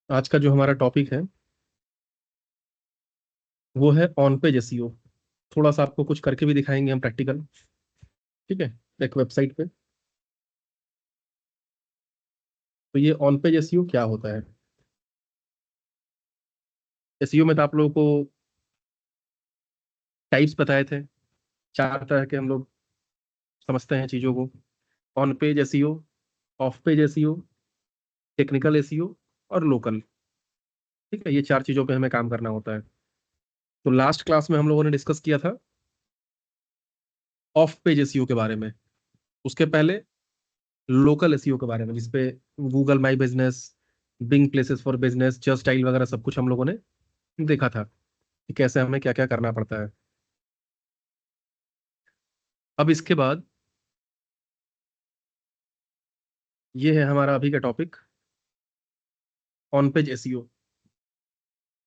आज का जो हमारा टॉपिक है वो है ऑन पेज एसईओ। थोड़ा सा आपको कुछ करके भी दिखाएंगे हम प्रैक्टिकल। ठीक है। एक वेबसाइट पे। तो ये ऑन पेज एसईओ क्या होता है? एसईओ में तो आप लोगों को टाइप्स बताए थे। चार तरह के हम लोग समझते हैं चीजों को। On page SEO, of page SEO, technical SEO और लोकल। ठीक है, ये चार चीजों पे हमें काम करना होता है। तो लास्ट क्लास में हम लोगों ने डिस्कस किया था ऑफ पेज एसईओ के बारे में। उसके पहले लोकल एसईओ के बारे में, जिसपे Google My Business, Bing Places for Business, just style वगैरह सब कुछ हम लोगों ने देखा था कि कैसे हमें क्या क्या करना पड़ता है। अब इसके बाद ये है हमारा अभी का टॉपिक, ऑन पेज एसईओ।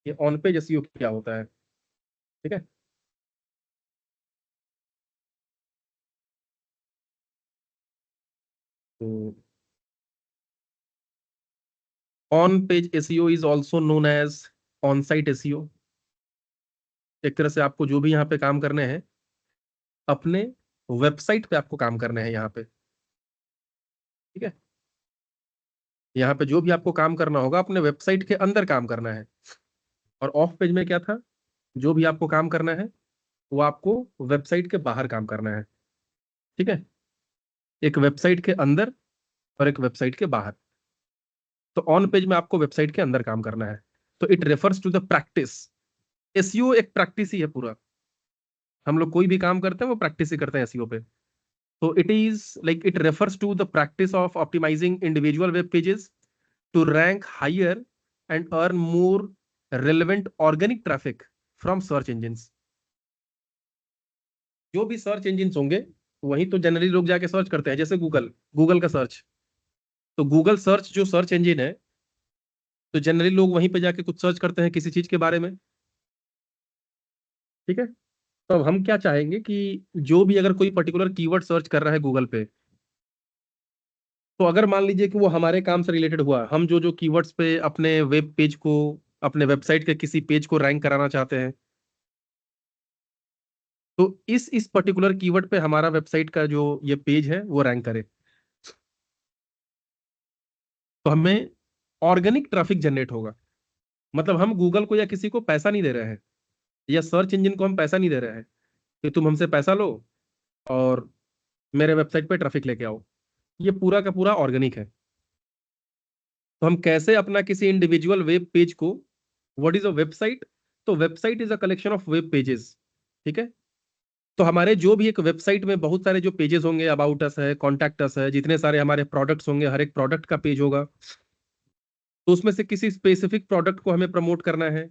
ये ऑन पेज एसईओ क्या होता है? ठीक है। तो on page SEO is also known as on site SEO. एक तरह से आपको जो भी यहाँ पे काम करने हैं, अपने वेबसाइट पे आपको काम करने हैं यहाँ पे। ठीक है। यहाँ पे जो भी आपको काम करना होगा अपने वेबसाइट के अंदर काम करना है। और ऑफ पेज में क्या था? जो भी आपको काम करना है वो आपको वेबसाइट के बाहर काम करना है। ठीक है। एक वेबसाइट के अंदर और एक वेबसाइट के बाहर। तो ऑन पेज में आपको वेबसाइट के अंदर काम करना है। तो it refers to the practice. SEO एक प्रैक्टिस ही है पूरा। हम लोग कोई भी काम करते हैं वो प्रैक्टिस ही करते हैं एसईओ पे। तो it is like it refers to the practice of optimising individual web pages to rank higher and earn more relevant organic traffic from search engines. जो भी सर्च इंजिन्स होंगे वहीं तो जनरली लोग जाके सर्च करते हैं, जैसे गूगल। गूगल का सर्च, तो गूगल सर्च जो सर्च इंजिन है, तो जनरली लोग वहीं पे जाके कुछ सर्च करते हैं किसी चीज के बारे में। ठीक है। तो अब हम क्या चाहेंगे कि जो भी अगर कोई पर्टिकुलर कीवर्ड सर्च कर रहा है गूगल पे, तो अगर मान लीजिए कि वो हमारे काम से रिलेटेड हुआ, हम जो जो कीवर्ड्स पे अपने वेब पेज को, अपने वेबसाइट के किसी पेज को रैंक कराना चाहते हैं, तो इस पर्टिकुलर कीवर्ड पे हमारा वेबसाइट का जो ये पेज है वो रैंक करे। तो हमें ऑर्गेनिक ट्रैफिक जनरेट होगा। मतलब हम गूगल को या किसी को पैसा नहीं दे रहे हैं, या सर्च इंजन को हम पैसा नहीं दे रहे हैं कि तुम हमसे पैसा लो और मेरे वेबसाइट पे ट्रैफिक लेके आओ। ये पूरा का पूरा ऑर्गेनिक है। तो हम कैसे अपना किसी इंडिविजुअल वेब पेज को, व्हाट इज अ वेबसाइट? तो website is a collection of web pages. ठीक है। तो हमारे जो भी एक वेबसाइट में बहुत सारे जो पेजेस होंगे, अबाउट अस है, कॉन्टैक्ट अस है, जितने सारे हमारे प्रोडक्ट्स होंगे, हर एक प्रोडक्ट का पेज होगा। तो उसमें से किसी स्पेसिफिक प्रोडक्ट को हमें प्रमोट करना है,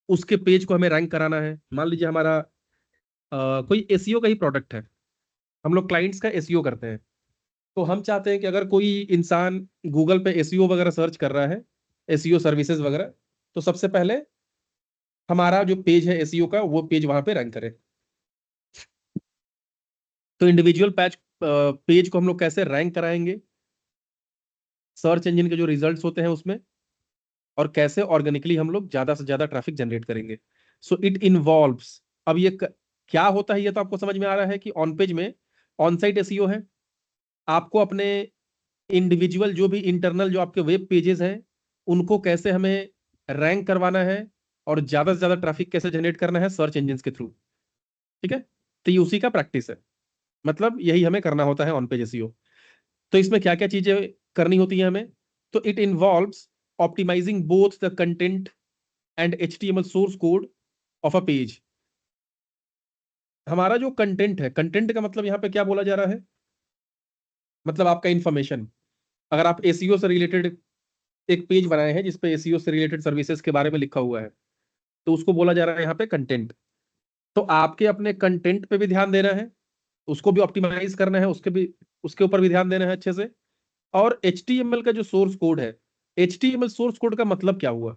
उसके पेज को हमें रैंक कराना है। मान लीजिए हमारा कोई एसईओ का ही प्रोडक्ट है, हम लोग क्लाइंट्स का एसईओ करते हैं। तो हम चाहते हैं कि अगर कोई इंसान गूगल पे एसईओ वगैरह सर्च कर रहा है, एसईओ सर्विसेज वगैरह, तो सबसे पहले हमारा जो पेज है एसईओ का वो पेज वहां पे रैंक करे। तो इंडिविजुअल पेज को हम लोग कैसे रैंक कराएंगे सर्च इंजन के जो रिजल्ट्स होते हैं उसमें, और कैसे ऑर्गेनिकली हम लोग ज्यादा से ज्यादा ट्रैफिक जनरेट करेंगे। So it involves. अब क्या होता है ये तो आपको समझ में आ रहा है कि ऑन पेज में ऑन साइट एसईओ है। आपको अपने इंडिविजुअल जो भी इंटरनल जो आपके वेब पेजेस हैं उनको कैसे हमें रैंक करवाना है, और ज्यादा से ज्यादा ट्रैफिक कैसे जनरेट करना है सर्च इंजिन के थ्रू। ठीक है। तो ये उसी का प्रैक्टिस है। मतलब यही हमें करना होता है ऑन पेज एसईओ। तो इसमें क्या क्या चीजें करनी होती है हमें? तो it involves optimising both the content and HTML source code of a page. हमारा जो कंटेंट है, कंटेंट का मतलब यहाँ पे क्या बोला जा रहा है? मतलब आपका इंफॉर्मेशन। अगर आप एसईओ से रिलेटेड एक पेज बनाए हैं जिसपे एसईओ से रिलेटेड सर्विसेज के बारे में लिखा हुआ है, तो उसको बोला जा रहा है यहाँ पे कंटेंट। तो आपके अपने कंटेंट पे भी ध्यान देना है, उसको भी ऑप्टिमाइज करना है, उसके ऊपर भी ध्यान देना है अच्छे से। और एचटीएमएल का जो सोर्स कोड है, एचटीएमएल सोर्स कोड का मतलब क्या हुआ?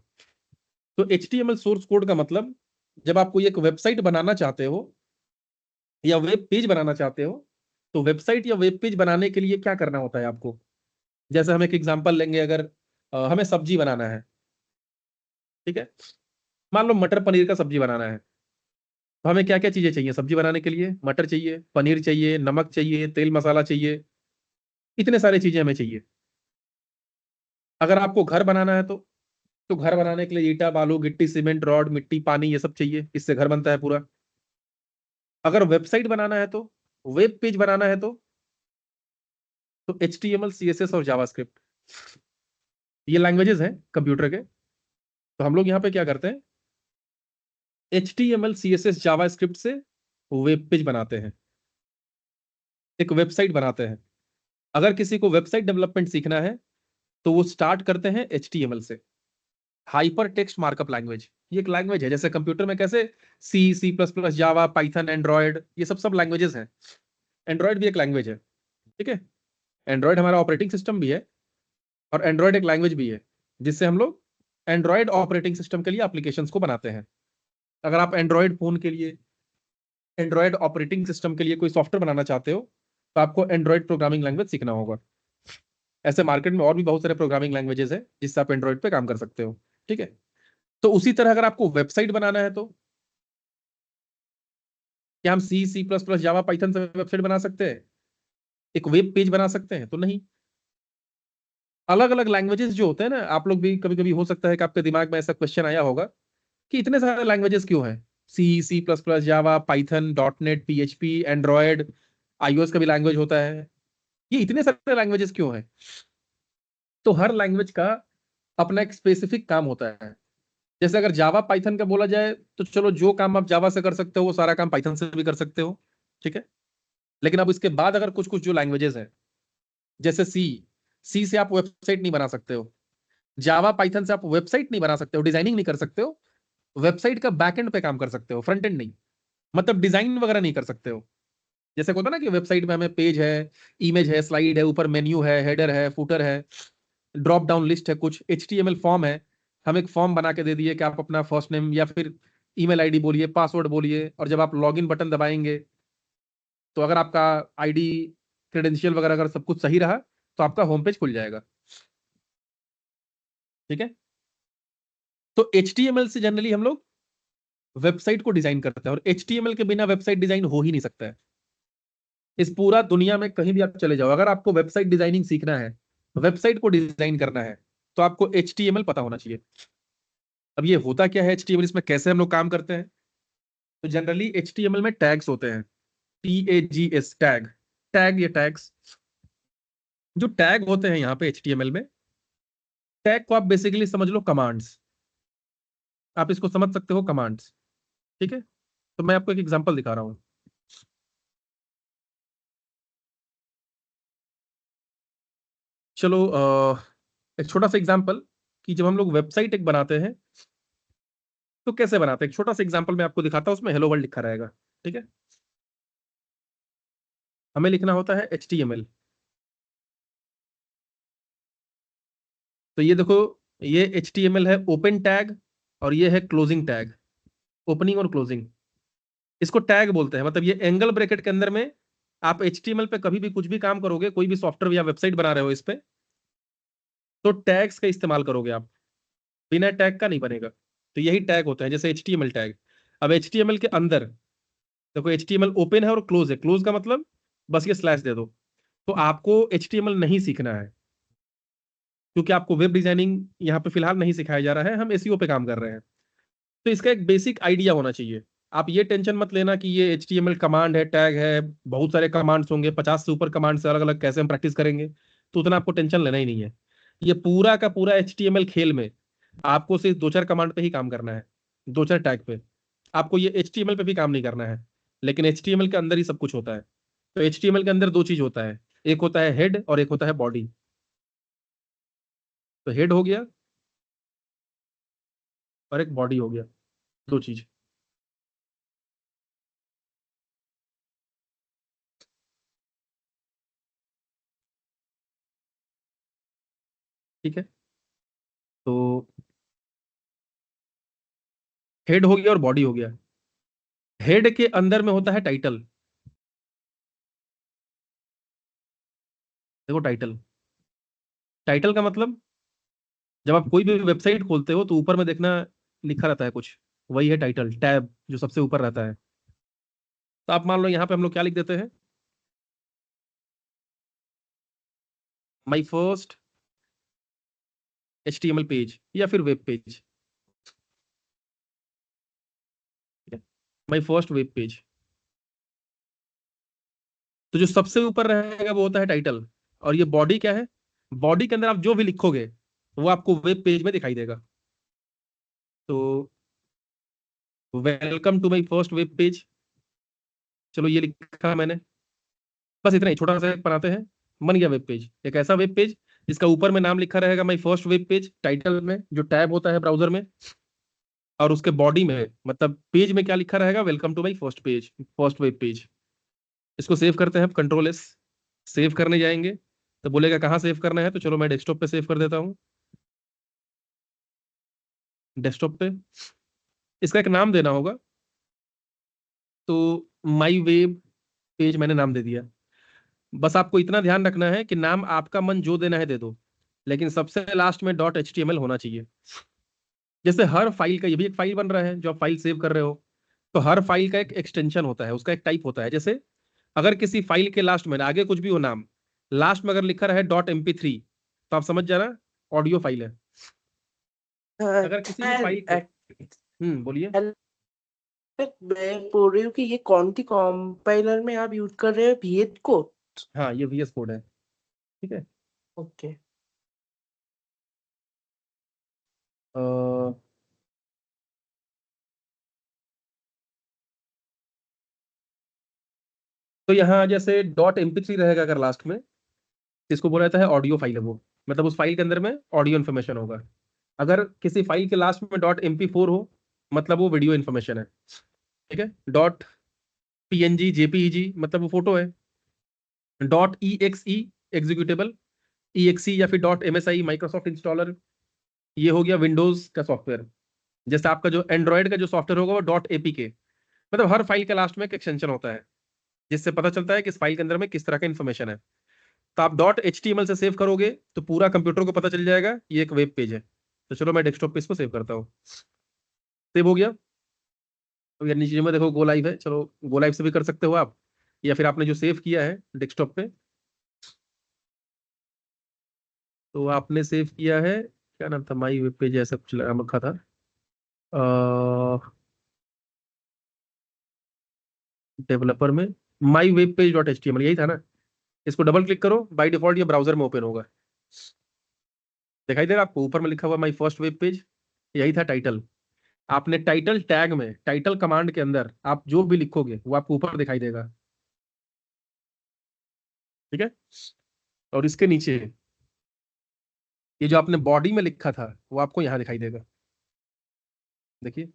तो एचटीएमएल सोर्स कोड का मतलब, जब आप कोई एक वेबसाइट बनाना चाहते हो या वेब पेज बनाना चाहते हो, तो वेबसाइट या वेब पेज बनाने के लिए क्या करना होता है आपको? जैसे हम एक एग्जांपल लेंगे, अगर हमें सब्जी बनाना है, ठीक है। मान लो मटर पनीर का सब्जी बनाना है, तो हमें क्या क्या चीजें चाहिए सब्जी बनाने के लिए? मटर चाहिए, पनीर चाहिए, नमक चाहिए, तेल मसाला चाहिए, इतने सारी चीजें हमें चाहिए। अगर आपको घर बनाना है तो घर बनाने के लिए ईटा, बालू, गिट्टी, सीमेंट, रॉड, मिट्टी, पानी, ये सब चाहिए, इससे घर बनता है पूरा। अगर वेबसाइट बनाना है, तो वेब पेज बनाना है, तो HTML, CSS और जावास्क्रिप्ट, ये लैंग्वेजेस हैं कंप्यूटर के। तो हम लोग यहाँ पे क्या करते हैं, HTML, CSS, जावास्क्रिप्ट से वेब पेज बनाते हैं, एक वेबसाइट बनाते हैं। अगर किसी को वेबसाइट डेवलपमेंट सीखना है तो वो स्टार्ट करते हैं HTML से, हाइपर टेक्स्ट मार्कअप लैंग्वेज। ये एक लैंग्वेज है, जैसे कंप्यूटर में कैसे C++, जावा, पाइथन, एंड्रॉयड, ये सब सब लैंग्वेजेस हैं। एंड्रॉयड भी एक लैंग्वेज है, ठीक है। एंड्रॉयड हमारा ऑपरेटिंग सिस्टम भी है, और एंड्रॉयड एक लैंग्वेज भी है, जिससे हम लोग एंड्रॉयड ऑपरेटिंग सिस्टम के लिए एप्लीकेशंस को बनाते हैं। अगर आप एंड्रॉयड फोन के लिए, एंड्रॉयड ऑपरेटिंग सिस्टम के लिए कोई सॉफ्टवेयर बनाना चाहते हो, तो आपको एंड्रॉयड प्रोग्रामिंग लैंग्वेज सीखना होगा। ऐसे मार्केट में और भी बहुत सारे प्रोग्रामिंग लैंग्वेजेस है जिससे आप एंड्रॉयड पे काम कर सकते हो, ठीक है। तो उसी तरह अगर आपको वेबसाइट बनाना है, तो क्या हम C++, जावा, पाइथन से वेबसाइट बना सकते हैं, एक वेब पेज बना सकते हैं? तो नहीं। अलग अलग लैंग्वेजेस जो होते हैं ना, आप लोग भी कभी कभी हो सकता है कि आपके दिमाग में ऐसा क्वेश्चन आया होगा कि इतने सारे लैंग्वेजेस क्यों हैं, C++, Java, Python, .NET, PHP, Android, iOS का भी लैंग्वेज होता है, ये इतने सारे लैंग्वेजेस क्यों हैं? तो हर लैंग्वेज का अपना एक स्पेसिफिक काम होता है। जैसे अगर जावा पाइथन का बोला जाए, तो चलो जो काम आप जावा से कर सकते हो वो सारा काम पाइथन से भी कर सकते हो, ठीक है। लेकिन अब इसके बाद अगर कुछ कुछ जो लैंग्वेजेस हैं, जैसे सी से आप वेबसाइट नहीं बना सकते हो, जावा पाइथन से आप वेबसाइट नहीं बना सकते हो, डिजाइनिंग नहीं कर सकते हो, वेबसाइट का बैकएंड पे काम कर सकते हो, फ्रंट एंड नहीं, मतलब डिजाइन वगैरह नहीं कर सकते हो। जैसे होता है ना कि वेबसाइट में हमें पेज है, इमेज है, स्लाइड है, ऊपर मेन्यू है, हेडर है, फुटर है, ड्रॉप डाउन लिस्ट है, कुछ HTML फॉर्म है। हम एक फॉर्म बना के दे दिए कि आप अपना फर्स्ट नेम या फिर ईमेल आईडी बोलिए, पासवर्ड बोलिए, और जब आप लॉगिन बटन दबाएंगे, तो अगर आपका आईडी, क्रेडेंशियल वगैरह अगर सब कुछ सही रहा, तो आपका होम पेज खुल जाएगा, ठीक है। तो HTML से जनरली हम लोग वेबसाइट को डिजाइन करते हैं, और HTML के बिना वेबसाइट डिजाइन हो ही नहीं सकता है। इस पूरा दुनिया में कहीं भी आप चले जाओ, अगर आपको वेबसाइट डिजाइनिंग सीखना है, वेबसाइट को डिजाइन करना है, तो आपको HTML पता होना चाहिए। अब ये होता क्या है HTML, इसमें कैसे हम लोग काम करते हैं? तो जनरली HTML में टैग्स होते हैं, TAGS, टैग। टैग, ये टैग्स जो टैग होते हैं यहाँ पे HTML में, टैग को आप बेसिकली समझ लो कमांड्स, आप इसको समझ सकते हो कमांड्स, ठीक है। तो मैं आपको एक एग्जांपल दिखा रहा हूँ। चलो एक छोटा सा एग्जांपल, कि जब हम लोग वेबसाइट एक बनाते हैं, तो कैसे बनाते हैं, एक छोटा सा एग्जांपल मैं आपको दिखाता हूँ, उसमें हेलो वर्ल्ड लिखा रहेगा, ठीक है। हमें लिखना होता है HTML। तो ये देखो, ये HTML है ओपन टैग, और ये है क्लोजिंग टैग, ओपनिंग और क्लोजिंग, इसको टैग बोलते हैं। मतलब ये एंगल ब्रैकेट के अंदर में आप HTML पे कभी भी कुछ भी काम करोगे, कोई भी सॉफ्टवेयर या वेबसाइट बना रहे हो इस पे, तो टैग्स का इस्तेमाल करोगे आप, बिना टैग का नहीं बनेगा। तो यही टैग होता है, जैसे HTML टैग। अब HTML के अंदर देखो, HTML ओपन है और क्लोज है, क्लोज का मतलब बस ये स्लैश दे दो। तो आपको HTML नहीं सीखना है, क्योंकि आपको वेब डिजाइनिंग यहाँ पे फिलहाल नहीं सिखाया जा रहा है, हम SEO पे काम कर रहे हैं। तो इसका एक बेसिक आइडिया होना चाहिए। आप ये टेंशन मत लेना कि ये HTML कमांड है, टैग है, बहुत सारे कमांड्स होंगे, 50 से ऊपर कमांड से अलग अलग कैसे हम प्रैक्टिस करेंगे, तो उतना आपको टेंशन लेना ही नहीं है। ये पूरा का पूरा HTML खेल में आपको सिर्फ दो चार कमांड पे ही काम करना है, दो चार टैग पे। आपको ये HTML पे भी काम नहीं करना है, लेकिन HTML के अंदर ही सब कुछ होता है। तो HTML के अंदर दो चीज होता है, एक होता है हेड और एक होता है बॉडी। तो हेड हो गया और एक बॉडी हो गया, दो चीज, ठीक है। तो हेड हो गया और बॉडी हो गया। हेड के अंदर में होता है टाइटल। देखो टाइटल, टाइटल का मतलब जब आप कोई भी वेबसाइट खोलते हो तो ऊपर में देखना लिखा रहता है कुछ, वही है टाइटल टैब जो सबसे ऊपर रहता है। तो आप मान लो यहाँ पे हम लोग क्या लिख देते हैं, माई फर्स्ट HTML पेज या फिर वेब पेज, माई फर्स्ट वेब पेज। तो जो सबसे ऊपर रहेगा वो होता है टाइटल, और ये बॉडी क्या है, बॉडी के अंदर आप जो भी लिखोगे वो आपको वेब पेज में दिखाई देगा। तो welcome to my first web page, चलो ये लिखा मैंने, बस इतना ही छोटा सा एक बनाते हैं, बन गया वेब पेज। एक ऐसा वेब पेज जिसका ऊपर में नाम लिखा रहेगा माई फर्स्ट वेब पेज, टाइटल में जो टैब होता है ब्राउजर में, और उसके बॉडी में मतलब पेज में क्या लिखा रहेगा, welcome to my first page, first web page. इसको सेव करते हैं, कंट्रोल S। सेव करने जाएंगे तो बोलेगा कहाँ सेव करना है, तो चलो मैं डेस्कटॉप पे सेव कर देता हूँ। डेस्कटॉप पे इसका एक नाम देना होगा, तो माई वेब पेज मैंने नाम दे दिया। बस आपको इतना ध्यान रखना है कि नाम आपका मन जो देना है दे दो, लेकिन सबसे लास्ट में .html होना चाहिए। जैसे हर फाइल का, ये भी एक फाइल बन रहा है जो आप फाइल सेव कर रहे हो, तो हर फाइल का एक एक्सटेंशन होता है, उसका एक टाइप होता है। जैसे अगर किसी फाइल के लास्ट में आगे कुछ भी हो नाम, लास्ट में अगर लिखा रहे .mp3, तो आप समझ जाना ऑडियो फाइल है। अगर किसी भी फाइल के बोलिए। मैं बोल रही हूँ कि ये कौन सी कंपाइलर में आप यूज कर रहे हो, VS कोड? हाँ ये VS कोड है, ठीक है। ओके। तो यहाँ जैसे .mp3 रहेगा अगर लास्ट में, इसको बोला जाता है ऑडियो फाइल है वो, मतलब उस फाइल के अंदर में ऑडियो इन्फॉर्मेशन होगा। अगर किसी फाइल के लास्ट में .mp4 हो, मतलब वो वीडियो इन्फॉर्मेशन है, ठीक है। .png JPEG मतलब वो फोटो है। .exe एग्जीक्यूटेबल, exe या फिर .msi माइक्रोसॉफ्ट इंस्टॉलर, ये हो गया विंडोज का सॉफ्टवेयर। जैसे आपका जो एंड्रॉयड का जो सॉफ्टवेयर होगा वो .apk, मतलब हर फाइल के लास्ट में एक एक्सटेंशन होता है जिससे पता चलता है कि इस फाइल के अंदर में किस तरह का इन्फॉर्मेशन है। तो आप .html से सेव करोगे तो पूरा कंप्यूटर को पता चल जाएगा ये एक वेब पेज है। तो चलो मैं डेस्कटॉप पे इसको सेव करता हूँ। सेव हो गया। तो यार नीचे में देखो गो लाइव है, चलो गो लाइव से भी कर सकते हो आप, या फिर आपने जो सेव किया है डेस्कटॉप पे, तो आपने सेव किया है, क्या नाम था, माई वेब पेज ऐसा कुछ नाम रखा था, डेवलपर में माई वेब पेज .html यही था ना। इसको डबल क्लिक करो, बाय डिफॉल्ट ये ब्राउजर में ओपन होगा, दिखाई दे रहा आपको ऊपर में लिखा हुआ माई फर्स्ट वेब पेज, यही था टाइटल। आपने टाइटल टैग में, टाइटल कमांड के अंदर आप जो भी लिखोगे वो आपको ऊपर दिखाई देगा, ठीक है। और इसके नीचे ये जो आपने बॉडी में लिखा था वो आपको यहाँ दिखाई देगा, देखिए।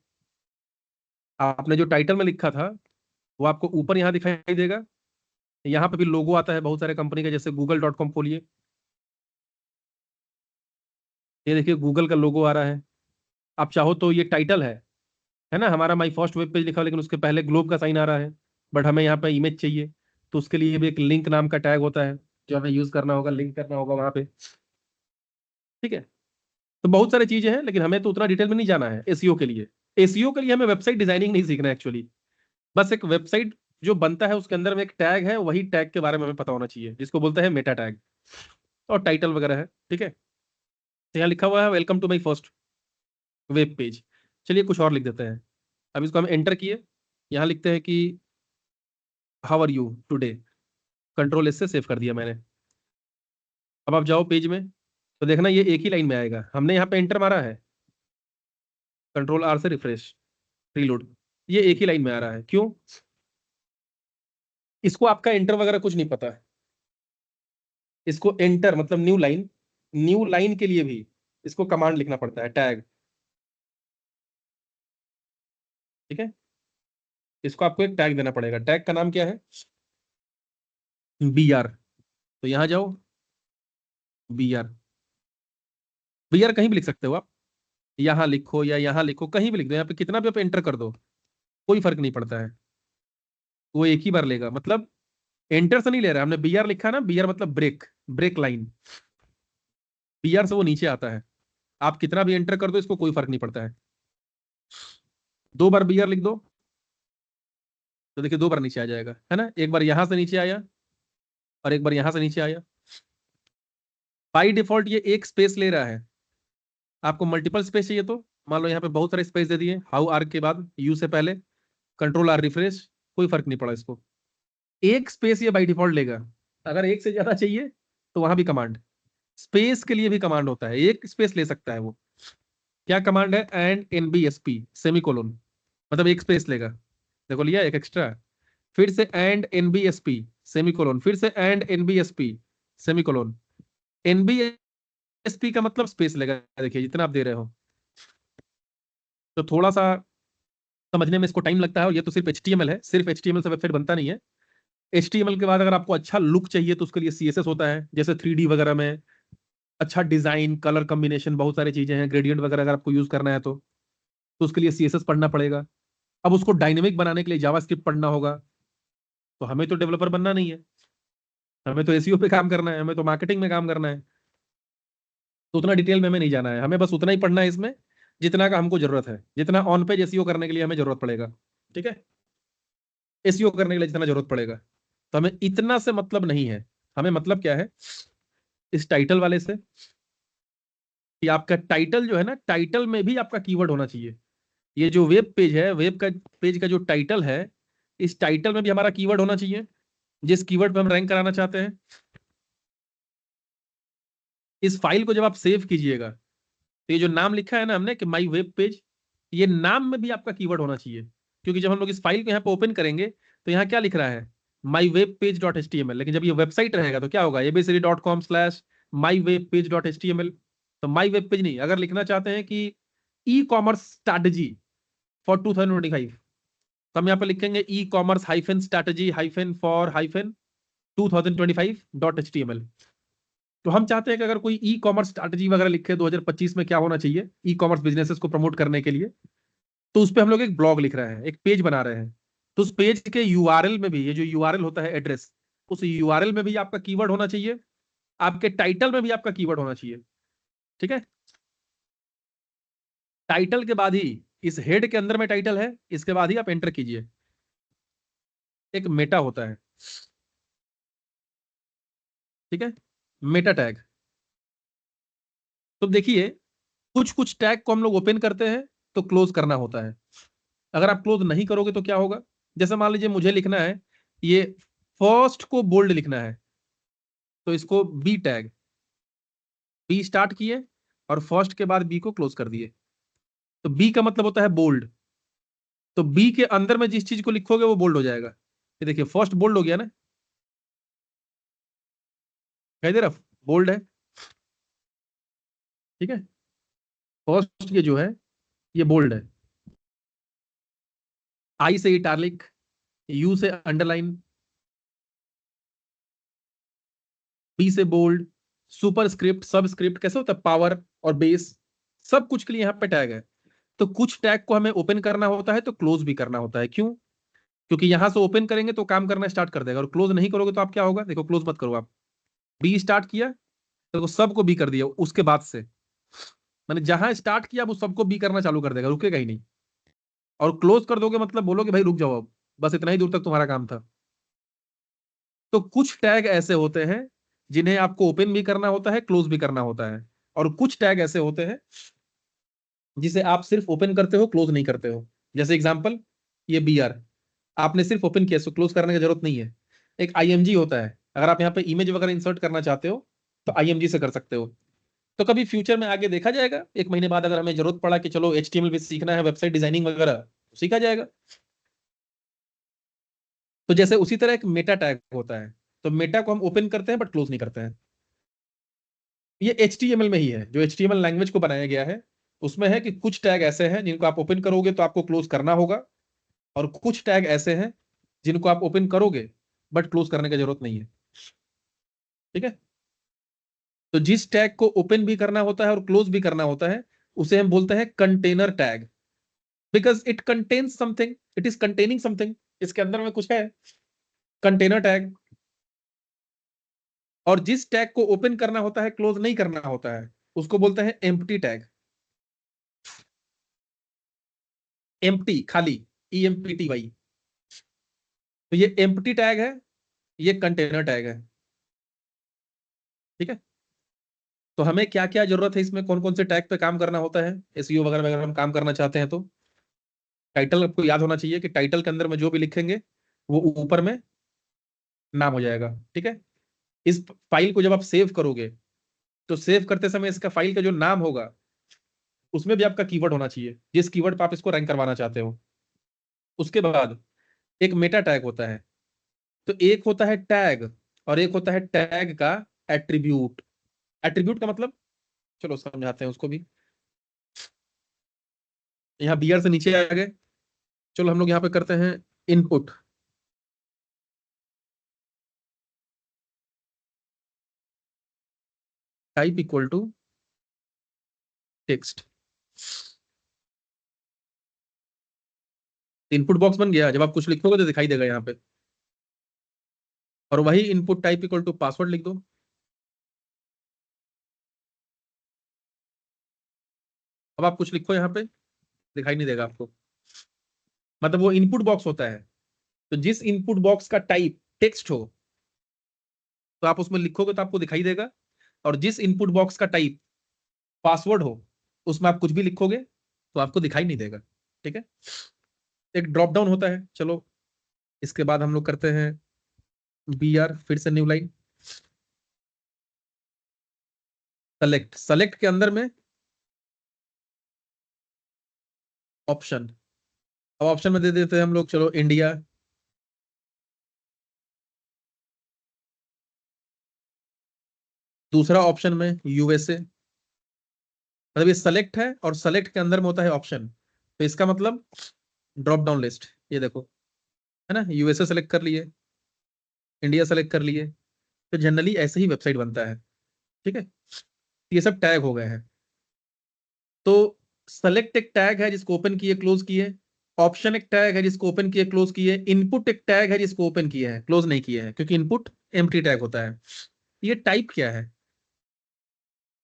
आपने जो टाइटल में लिखा था वो आपको ऊपर यहाँ दिखाई देगा। यहाँ पे भी लोगो आता है बहुत सारे कंपनी का, जैसे google.com खोलिए, ये देखिए गूगल का लोगो आ रहा है। आप चाहो तो ये टाइटल है ना हमारा माई फर्स्ट वेब पेज लिखा हुआ, लेकिन उसके पहले ग्लोब का साइन आ रहा है, बट हमें यहाँ पे इमेज चाहिए, तो उसके लिए भी एक लिंक नाम का टैग होता है जो हमें यूज करना होगा, लिंक करना होगा वहां पे, ठीक है। तो बहुत सारी चीजें हैं, लेकिन हमें तो उतना डिटेल में नहीं जाना है एसईओ के लिए। एसईओ के लिए हमें वेबसाइट डिजाइनिंग नहीं सीखना है एक्चुअली, बस एक वेबसाइट जो बनता है उसके अंदर में एक टैग है, वही टैग के बारे में हमें पता होना चाहिए, जिसको बोलते हैं मेटा टैग, और टाइटल वगैरह है, ठीक है। तो यहाँ लिखा हुआ है welcome to my first web page, चलिए कुछ और लिख देते हैं। अब इसको हम एंटर किए, यहाँ लिखते हैं कि how are you today, control S से सेव कर दिया मैंने। अब आप जाओ पेज में, तो देखना ये एक ही लाइन में आएगा, हमने यहाँ पे एंटर मारा है, कंट्रोल R से रिफ्रेश, रीलोड, ये एक ही लाइन में आ रहा है, क्यों? इसको आपका एंटर वगैरह कुछ नहीं पता है, इसको एंटर मतलब न्यू लाइन, न्यू लाइन के लिए भी इसको कमांड लिखना पड़ता है, टैग, ठीक है। इसको आपको एक टैग देना पड़ेगा, टैग का नाम क्या है, BR। तो यहाँ जाओ, BR, BR कहीं भी लिख सकते हो आप, यहाँ लिखो या यहाँ लिखो, कहीं भी लिख दो, यहाँ पे कितना भी आप एंटर कर दो, कोई फर्क नहीं पड़ता है, वो एक ही बार लेगा। मतलब एंटर से नहीं ले रहा, हमने BR लिखा ना, BR मतलब ब्रेक, ब्रेक लाइन, BR से वो नीचे आता है, आप कितना भी एंटर कर दो, इसको कोई फर्क नहीं पड़ता है। 2 बार बियर लिख दो तो देखिए 2 बार नीचे आ जाएगा, है ना। एक बार यहां से नीचे आया और एक बार यहां से नीचे आया। बाई डिफॉल्ट ये एक स्पेस ले रहा है। आपको मल्टीपल स्पेस चाहिए तो मान लो यहाँ पे बहुत सारे स्पेस दे दिए, हाउ आर के बाद यू से पहले, कंट्रोल आर रिफ्रेश, कोई फर्क नहीं पड़ा इसको। एक स्पेस ये बाई डिफॉल्ट लेगा। अगर एक से ज्यादा चाहिए तो वहां भी कमांड, स्पेस के लिए भी कमांड होता है, एक स्पेस ले सकता है वो। क्या कमांड है? एंड एनबीएसपी सेमीकोलन, मतलब एक स्पेस लेगा। देखो लिया एक एक्स्ट्रा। फिर से एंड एनबीएसपी सेमीकोलन, फिर से एंड एनबीएसपी सेमीकोलन। एनबीएसपी का मतलब स्पेस लेगा, देखिए जितना आप दे रहे हो। तो थोड़ा सा समझने में इसको टाइम लगता है, और ये तो सिर्फ एचटीएमएल है, सिर्फ एचटीएमएल से वेबसाइट बनता नहीं है। एचटीएमएल के बाद अगर आपको अच्छा लुक चाहिए तो उसके लिए सीएसएस होता है, जैसे 3D वगैरह में अच्छा डिजाइन, कलर कॉम्बिनेशन, बहुत सारी चीजें हैं, ग्रेडियंट वगैरह अगर आपको यूज करना है तो उसके लिए सीएसएस पढ़ना पड़ेगा। अब उसको डायनेमिक बनाने के लिए जावास्क्रिप्ट पढ़ना होगा। तो हमें तो डेवलपर बनना नहीं है, हमें तो एसईओ पे काम करना है, हमें तो मार्केटिंग में काम करना है। तो उतना डिटेल में हमें नहीं जाना है, हमें बस उतना ही पढ़ना है इसमें जितना का हमको जरूरत है, जितना ऑन पेज एसईओ करने के लिए हमें जरूरत पड़ेगा। ठीक है, एसईओ करने के लिए जितना जरूरत पड़ेगा। तो हमें इतना से मतलब नहीं है। हमें मतलब क्या है इस टाइटल वाले से, कि आपका टाइटल जो है ना, टाइटल में भी आपका कीवर्ड होना चाहिए। ये जो वेब पेज है, वेब का पेज का जो टाइटल है, इस टाइटल में भी हमारा कीवर्ड होना चाहिए, जिस कीवर्ड पे हम रैंक कराना चाहते हैं। इस फाइल को जब आप सेव कीजिएगा तो ये जो नाम लिखा है ना हमने कि माई वेब पेज, ये नाम में भी आपका कीवर्ड होना चाहिए। क्योंकि जब हम लोग इस फाइल को यहाँ पे ओपन करेंगे तो यहाँ क्या लिख रहा है? My web page dot H T M L. लेकिन जब ये वेबसाइट रहेगा तो क्या होगा? abcd.com/myWebPage.html। तो माई वेब पेज नहीं, अगर लिखना चाहते हैं कि ई कॉमर्स स्ट्रैटेजी फॉर 2025, तो हम यहाँ पे लिखेंगे e commerce hyphen strategy hyphen for hyphen 2025.html। तो हम चाहते हैं कि अगर कोई ई कॉमर्स स्ट्रैटेजी वगैरह लिखे 2025 में क्या होना चाहिए ई कॉमर्स बिजनेसेस को प्रमोट करने के लिए, तो उस पर हम लोग एक ब्लॉग लिख रहे हैं, एक पेज बना रहे हैं। तो उस पेज के यूआरएल में भी, ये जो यूआरएल होता है एड्रेस, उस यूआरएल में भी आपका कीवर्ड होना चाहिए, आपके टाइटल में भी आपका कीवर्ड होना चाहिए। ठीक है, टाइटल के बाद ही, इस हेड के अंदर में टाइटल है, इसके बाद ही आप एंटर कीजिए। एक मेटा होता है, ठीक है, मेटा टैग। तो देखिए कुछ कुछ टैग को हम लोग ओपन करते हैं तो क्लोज करना होता है। अगर आप क्लोज नहीं करोगे तो क्या होगा? जैसे मान लीजिए मुझे लिखना है ये फर्स्ट को बोल्ड लिखना है, तो इसको बी टैग, बी स्टार्ट किए और फर्स्ट के बाद बी को क्लोज कर दिए। तो बी का मतलब होता है बोल्ड। तो बी के अंदर में जिस चीज को लिखोगे वो बोल्ड हो जाएगा। ये देखिए फर्स्ट बोल्ड हो गया ना, दिखाई दे रहा, बोल्ड है। ठीक है, फर्स्ट ये जो है ये बोल्ड है। आई से इटालिक, यू से अंडरलाइन, बी से बोल्ड, सुपर स्क्रिप्ट, सब स्क्रिप्ट, कैसे होता है, पावर और बेस, सब कुछ के लिए यहाँ पे टैग है। तो कुछ टैग को हमें ओपन करना होता है तो क्लोज भी करना होता है। क्यों? क्योंकि यहां से ओपन करेंगे तो काम करना स्टार्ट कर देगा, और क्लोज नहीं करोगे तो आप क्या होगा? देखो क्लोज मत करो आप, बी स्टार्ट किया तो सबको बी कर दिया, उसके बाद से मैंने जहां स्टार्ट किया वो सबको बी करना चालू कर देगा, रुकेगा ही नहीं। और क्लोज कर दोगे मतलब बोलोगे भाई रुक जाओ अब, बस इतना ही दूर तक तुम्हारा काम था। तो कुछ टैग ऐसे होते हैं जिन्हें आपको ओपन भी करना होता है, क्लोज भी करना होता है। और कुछ टैग ऐसे होते हैं जिसे आप सिर्फ ओपन करते हो, क्लोज नहीं करते हो। जैसे एग्जांपल, ये बी आर आपने सिर्फ ओपन किया, सो क्लोज करने की जरूरत नहीं है। एक आईएमजी होता है, अगर आप यहाँ पे इमेज वगैरह इंसर्ट करना चाहते हो तो आईएमजी से कर सकते हो। तो कभी फ्यूचर में आगे देखा जाएगा, 1 महीने बाद अगर हमें जरूरत पड़ा कि चलो एचटीएमएल भी सीखना है, वेबसाइट डिजाइनिंग वगैरह, तो सीखा जाएगा। तो जैसे उसी तरह एक मेटा टैग होता है, तो मेटा को हम ओपन करते हैं बट क्लोज नहीं करते हैं। ये एचटीएमएल में ही है, जो एचटीएमएल लैंग्वेज को बनाया गया है उसमें है कि कुछ टैग ऐसे हैं जिनको आप ओपन करोगे तो आपको क्लोज करना होगा, और कुछ टैग ऐसे हैं जिनको आप ओपन करोगे बट क्लोज करने की जरूरत नहीं है। ठीक है, तो जिस टैग को ओपन भी करना होता है और क्लोज भी करना होता है उसे हम बोलते हैं container tag, because it contains something, it is containing something, इसके अंदर में कुछ है, कंटेनर टैग। और जिस टैग को ओपन करना होता है, क्लोज नहीं करना होता है, उसको बोलते हैं एम्प्टी टैग। एम्प्टी, खाली, EMPTY। तो ये एम्प्टी टैग है, ये कंटेनर टैग है। ठीक है, तो हमें क्या क्या जरूरत है इसमें, कौन कौन से टैग पे काम करना होता है एसईओ वगैरह वगैरह हम काम करना चाहते हैं तो टाइटल आपको याद होना चाहिए कि टाइटल के अंदर में जो भी लिखेंगे वो ऊपर में नाम हो जाएगा। ठीक है, इस फाइल को जब आप सेव करोगे तो सेव करते समय इसका फाइल का जो नाम होगा उसमें भी आपका कीवर्ड होना चाहिए, जिस कीवर्ड पर आप इसको रैंक करवाना चाहते हो। उसके बाद एक मेटा टैग होता है। तो एक होता है टैग और एक होता है टैग का एट्रीब्यूट। एट्रीब्यूट का मतलब, चलो समझाते हैं उसको भी। यहाँ बीआर से नीचे आ गए, चलो हम लोग यहाँ पे करते हैं input. Type equal to text. Input box बन गया, जब आप कुछ लिखोगे तो दिखाई देगा यहाँ पे। और वही input type equal to password लिख दो। अब आप कुछ लिखो यहाँ पे, दिखाई नहीं देगा आपको, मतलब वो इनपुट बॉक्स होता है। तो जिस इनपुट बॉक्स का टाइप टेक्स्ट हो तो आप उसमें लिखोगे तो आपको दिखाई देगा, और जिस इनपुट बॉक्स का टाइप पासवर्ड हो उसमें आप कुछ भी लिखोगे तो आपको दिखाई नहीं देगा। ठीक है, एक ड्रॉप डाउन होता है। चलो इसके बाद हम लोग करते हैं BR, फिर से न्यू लाइन, सेलेक्ट। सेलेक्ट के अंदर में ऑप्शन। अब ऑप्शन में दे देते हैं हम लोग, चलो इंडिया। दूसरा ऑप्शन में USA। मतलब ये सेलेक्ट है और सेलेक्ट के अंदर में होता है ऑप्शन, तो इसका मतलब ड्रॉप डाउन लिस्ट। ये देखो, है ना, USA सेलेक्ट कर लिए, इंडिया सेलेक्ट कर लिए। तो जनरली ऐसे ही वेबसाइट बनता है। ठीक है, ये सब टैग हो गए हैं। तो सेलेक्ट एक टैग है जिसको ओपन किए क्लोज किए, ऑप्शन एक टैग है जिसको ओपन किए क्लोज किए, इनपुट एक टैग है जिसको ओपन किए हैं क्लोज नहीं किए हैं, क्योंकि इनपुट एम्प्टी टैग होता है। ये टाइप क्या है,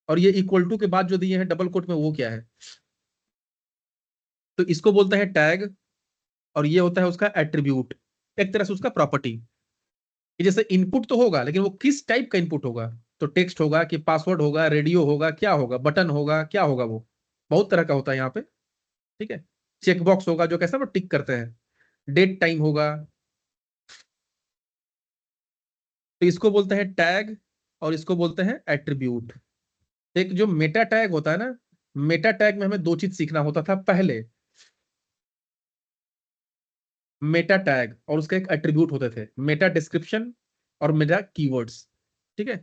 और ये इक्वल टू के बाद जो दिए हैं डबल कोट में वो क्या है, तो इसको बोलते हैं टैग, और ये होता है उसका एट्रीब्यूट, एक तरह से उसका प्रॉपर्टी। कि जैसे इनपुट तो होगा लेकिन वो किस टाइप का इनपुट होगा, तो टेक्स्ट होगा कि पासवर्ड होगा, रेडियो होगा, क्या होगा, बटन होगा, क्या होगा, वो बहुत तरह का होता है यहाँ पे। ठीक है, चेकबॉक्स होगा जो कैसा वो टिक करते हैं, डेट टाइम होगा। तो इसको बोलते हैं टैग और इसको बोलते हैं एट्रीब्यूट। एक जो मेटा टैग होता है ना, मेटा टैग में हमें दो चीज सीखना होता था पहले, मेटा टैग और उसका एक एट्रीब्यूट होते थे, मेटा डिस्क्रिप्शन और मेटा कीवर्ड्स। ठीक है,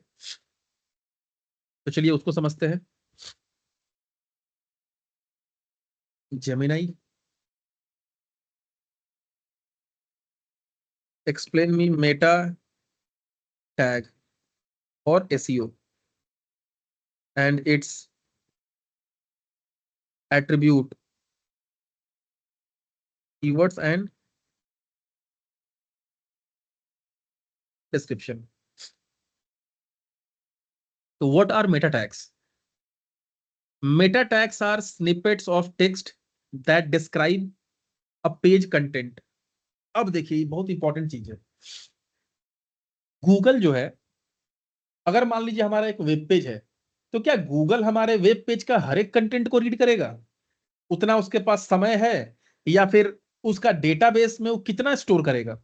तो चलिए उसको समझते हैं। Gemini, explain me meta tag और SEO and its attribute, keywords and description. तो what are meta tags? Meta tags are snippets of text that describe a page content। अब देखिए ये बहुत इंपॉर्टेंट चीज है। गूगल जो है, अगर मान लीजिए हमारा एक वेब पेज है, तो क्या गूगल हमारे वेब पेज का हर एक कंटेंट को रीड करेगा? उतना उसके पास समय है? या फिर उसका डेटाबेस में वो कितना स्टोर करेगा?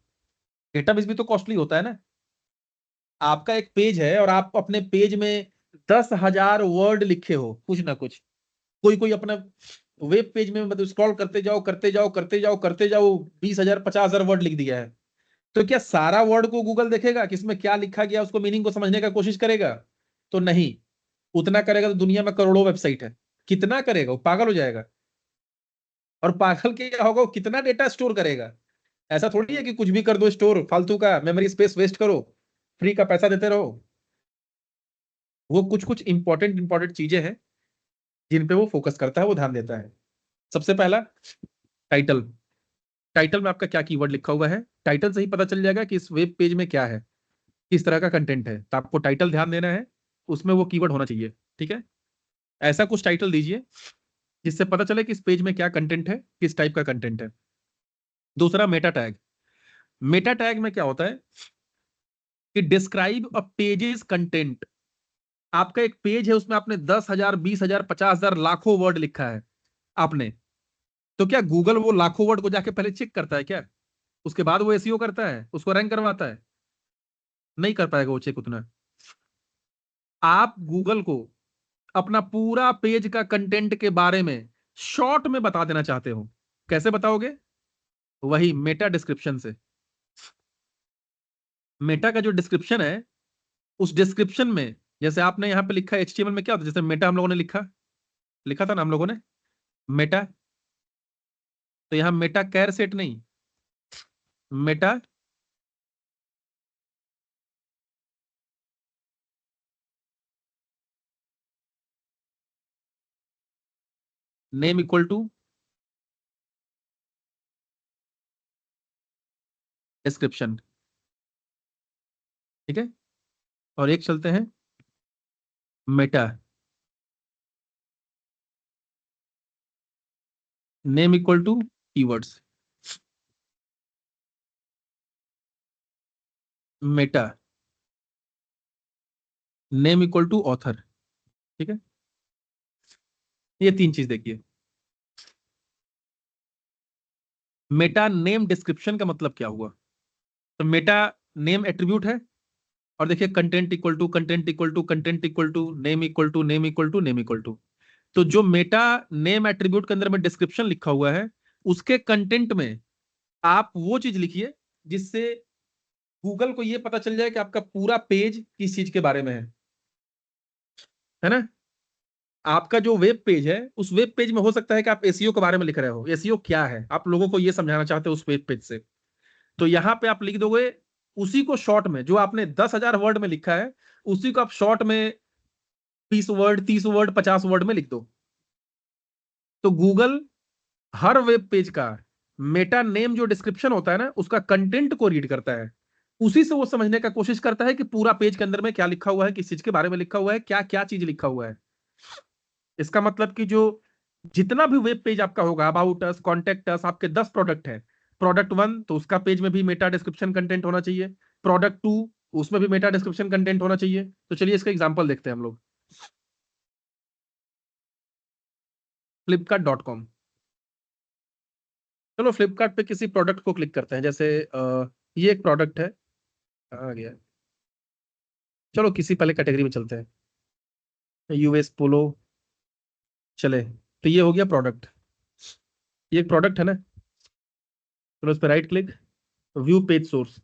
डेटाबेस भी तो कॉस्टली होता है ना। आपका एक पेज है और आप अपने पेज में 10,000 वर्ड लिखे हो कुछ ना कुछ, कोई कोई अपना वेब पेज में मतलब स्क्रॉल करते जाओ करते जाओ करते जाओ करते जाओ, 20,000 50,000 वर्ड लिख दिया है, तो क्या सारा वर्ड को गूगल देखेगा कि इसमें क्या लिखा गया, उसको मीनिंग को समझने का कोशिश करेगा? तो नहीं। उतना करेगा तो दुनिया में करोड़ों वेबसाइट है, कितना करेगा, वो पागल हो जाएगा। और पागल के क्या होगा, वो कितना डेटा स्टोर करेगा? ऐसा थोड़ी है कि कुछ भी कर दो स्टोर, फालतू का मेमोरी स्पेस वेस्ट करो, फ्री का पैसा देते रहो। वो कुछ कुछ इंपॉर्टेंट इंपॉर्टेंट चीजें हैं जिन पे वो फोकस करता है, वो ध्यान देता है। सबसे पहला, टाइटल। टाइटल में आपका क्या कीवर्ड लिखा हुआ है, टाइटल से ही पता चल जाएगा कि इस वेब पेज में क्या है, किस तरह का कंटेंट है। तो आपको टाइटल ध्यान देना है, उसमें वो कीवर्ड होना चाहिए। ठीक है, ऐसा कुछ टाइटल दीजिए जिससे पता चले कि इस पेज में क्या कंटेंट है, किस टाइप का कंटेंट है। दूसरा मेटा टैग। मेटा टैग में क्या होता है कि डिस्क्राइब अ पेजेस कंटेंट। आपका एक पेज है, उसमें आपने 10,000, 20,000, 50,000, लाखों वर्ड लिखा है आपने, तो क्या गूगल वो लाखों वर्ड को जाके पहले चेक करता है क्या? उसके बाद वो एसईओ करता है, उसको रैंक करवाता है? नहीं कर पाएगा वो चेक उतना। आप गूगल को अपना पूरा पेज का कंटेंट के बारे में शॉर्ट में बता देना चाहते हो, कैसे बताओगे? वही मेटा डिस्क्रिप्शन से। मेटा का जो डिस्क्रिप्शन है, उस डिस्क्रिप्शन में जैसे आपने यहां पे लिखा है एचटीएमएल में क्या होता है, जैसे मेटा हम लोगों ने लिखा लिखा था ना हम लोगों ने मेटा, तो यहां मेटा कैर सेट नहीं, meta name equal to description. ठीक है, और एक चलते हैं meta name equal to keywords. Meta name equal to author. ठीक है, ये तीन चीज देखिए। मेटा नेम डिस्क्रिप्शन का मतलब क्या हुआ? तो मेटा नेम एट्रीब्यूट है, और देखिए content equal to content equal to content equal to name equal to name equal to name equal to. तो जो मेटा नेम एट्रीब्यूट के अंदर में डिस्क्रिप्शन लिखा हुआ है, उसके कंटेंट में आप वो चीज लिखिए जिससे गूगल को ये पता चल जाए कि आपका पूरा पेज किस चीज के बारे में है ना? आपका जो वेब पेज है, उस वेब पेज में हो सकता है कि आप एसईओ के बारे में लिख रहे हो, एसईओ क्या है आप लोगों को ये समझाना चाहते हो उस वेब पेज से। तो यहां पे आप लिख दोगे उसी को शॉर्ट में, जो आपने 10,000 वर्ड में लिखा है, उसी को आप शॉर्ट में 20 वर्ड, 30 वर्ड, 50 वर्ड में लिख दो। तो गूगल हर वेब पेज का मेटा नेम जो डिस्क्रिप्शन होता है ना, उसका कंटेंट को रीड करता है, उसी से वो समझने का कोशिश करता है कि पूरा पेज के अंदर में क्या लिखा हुआ है, किस चीज के बारे में लिखा हुआ है, क्या क्या चीज लिखा हुआ है। इसका मतलब कि जो जितना भी वेब पेज आपका होगा, अबाउट अस, कॉन्टेक्ट अस, आपके 10 प्रोडक्ट हैं, प्रोडक्ट 1 तो उसका पेज में भी मेटा डिस्क्रिप्शन कंटेंट होना चाहिए, प्रोडक्ट 2 उसमें भी मेटा डिस्क्रिप्शन कंटेंट होना चाहिए। तो चलिए इसका एग्जांपल देखते हैं हम लोग। flipkart.com। चलो फ्लिपकार्ट पे किसी प्रोडक्ट को क्लिक करते हैं, जैसे ये एक प्रोडक्ट है, कहाँ गया, चलो किसी पहले कैटेगरी में चलते हैं, यूएस पोलो। चले, तो ये हो गया प्रोडक्ट, ये एक प्रोडक्ट है ना। चलो उस पर right click, view page source.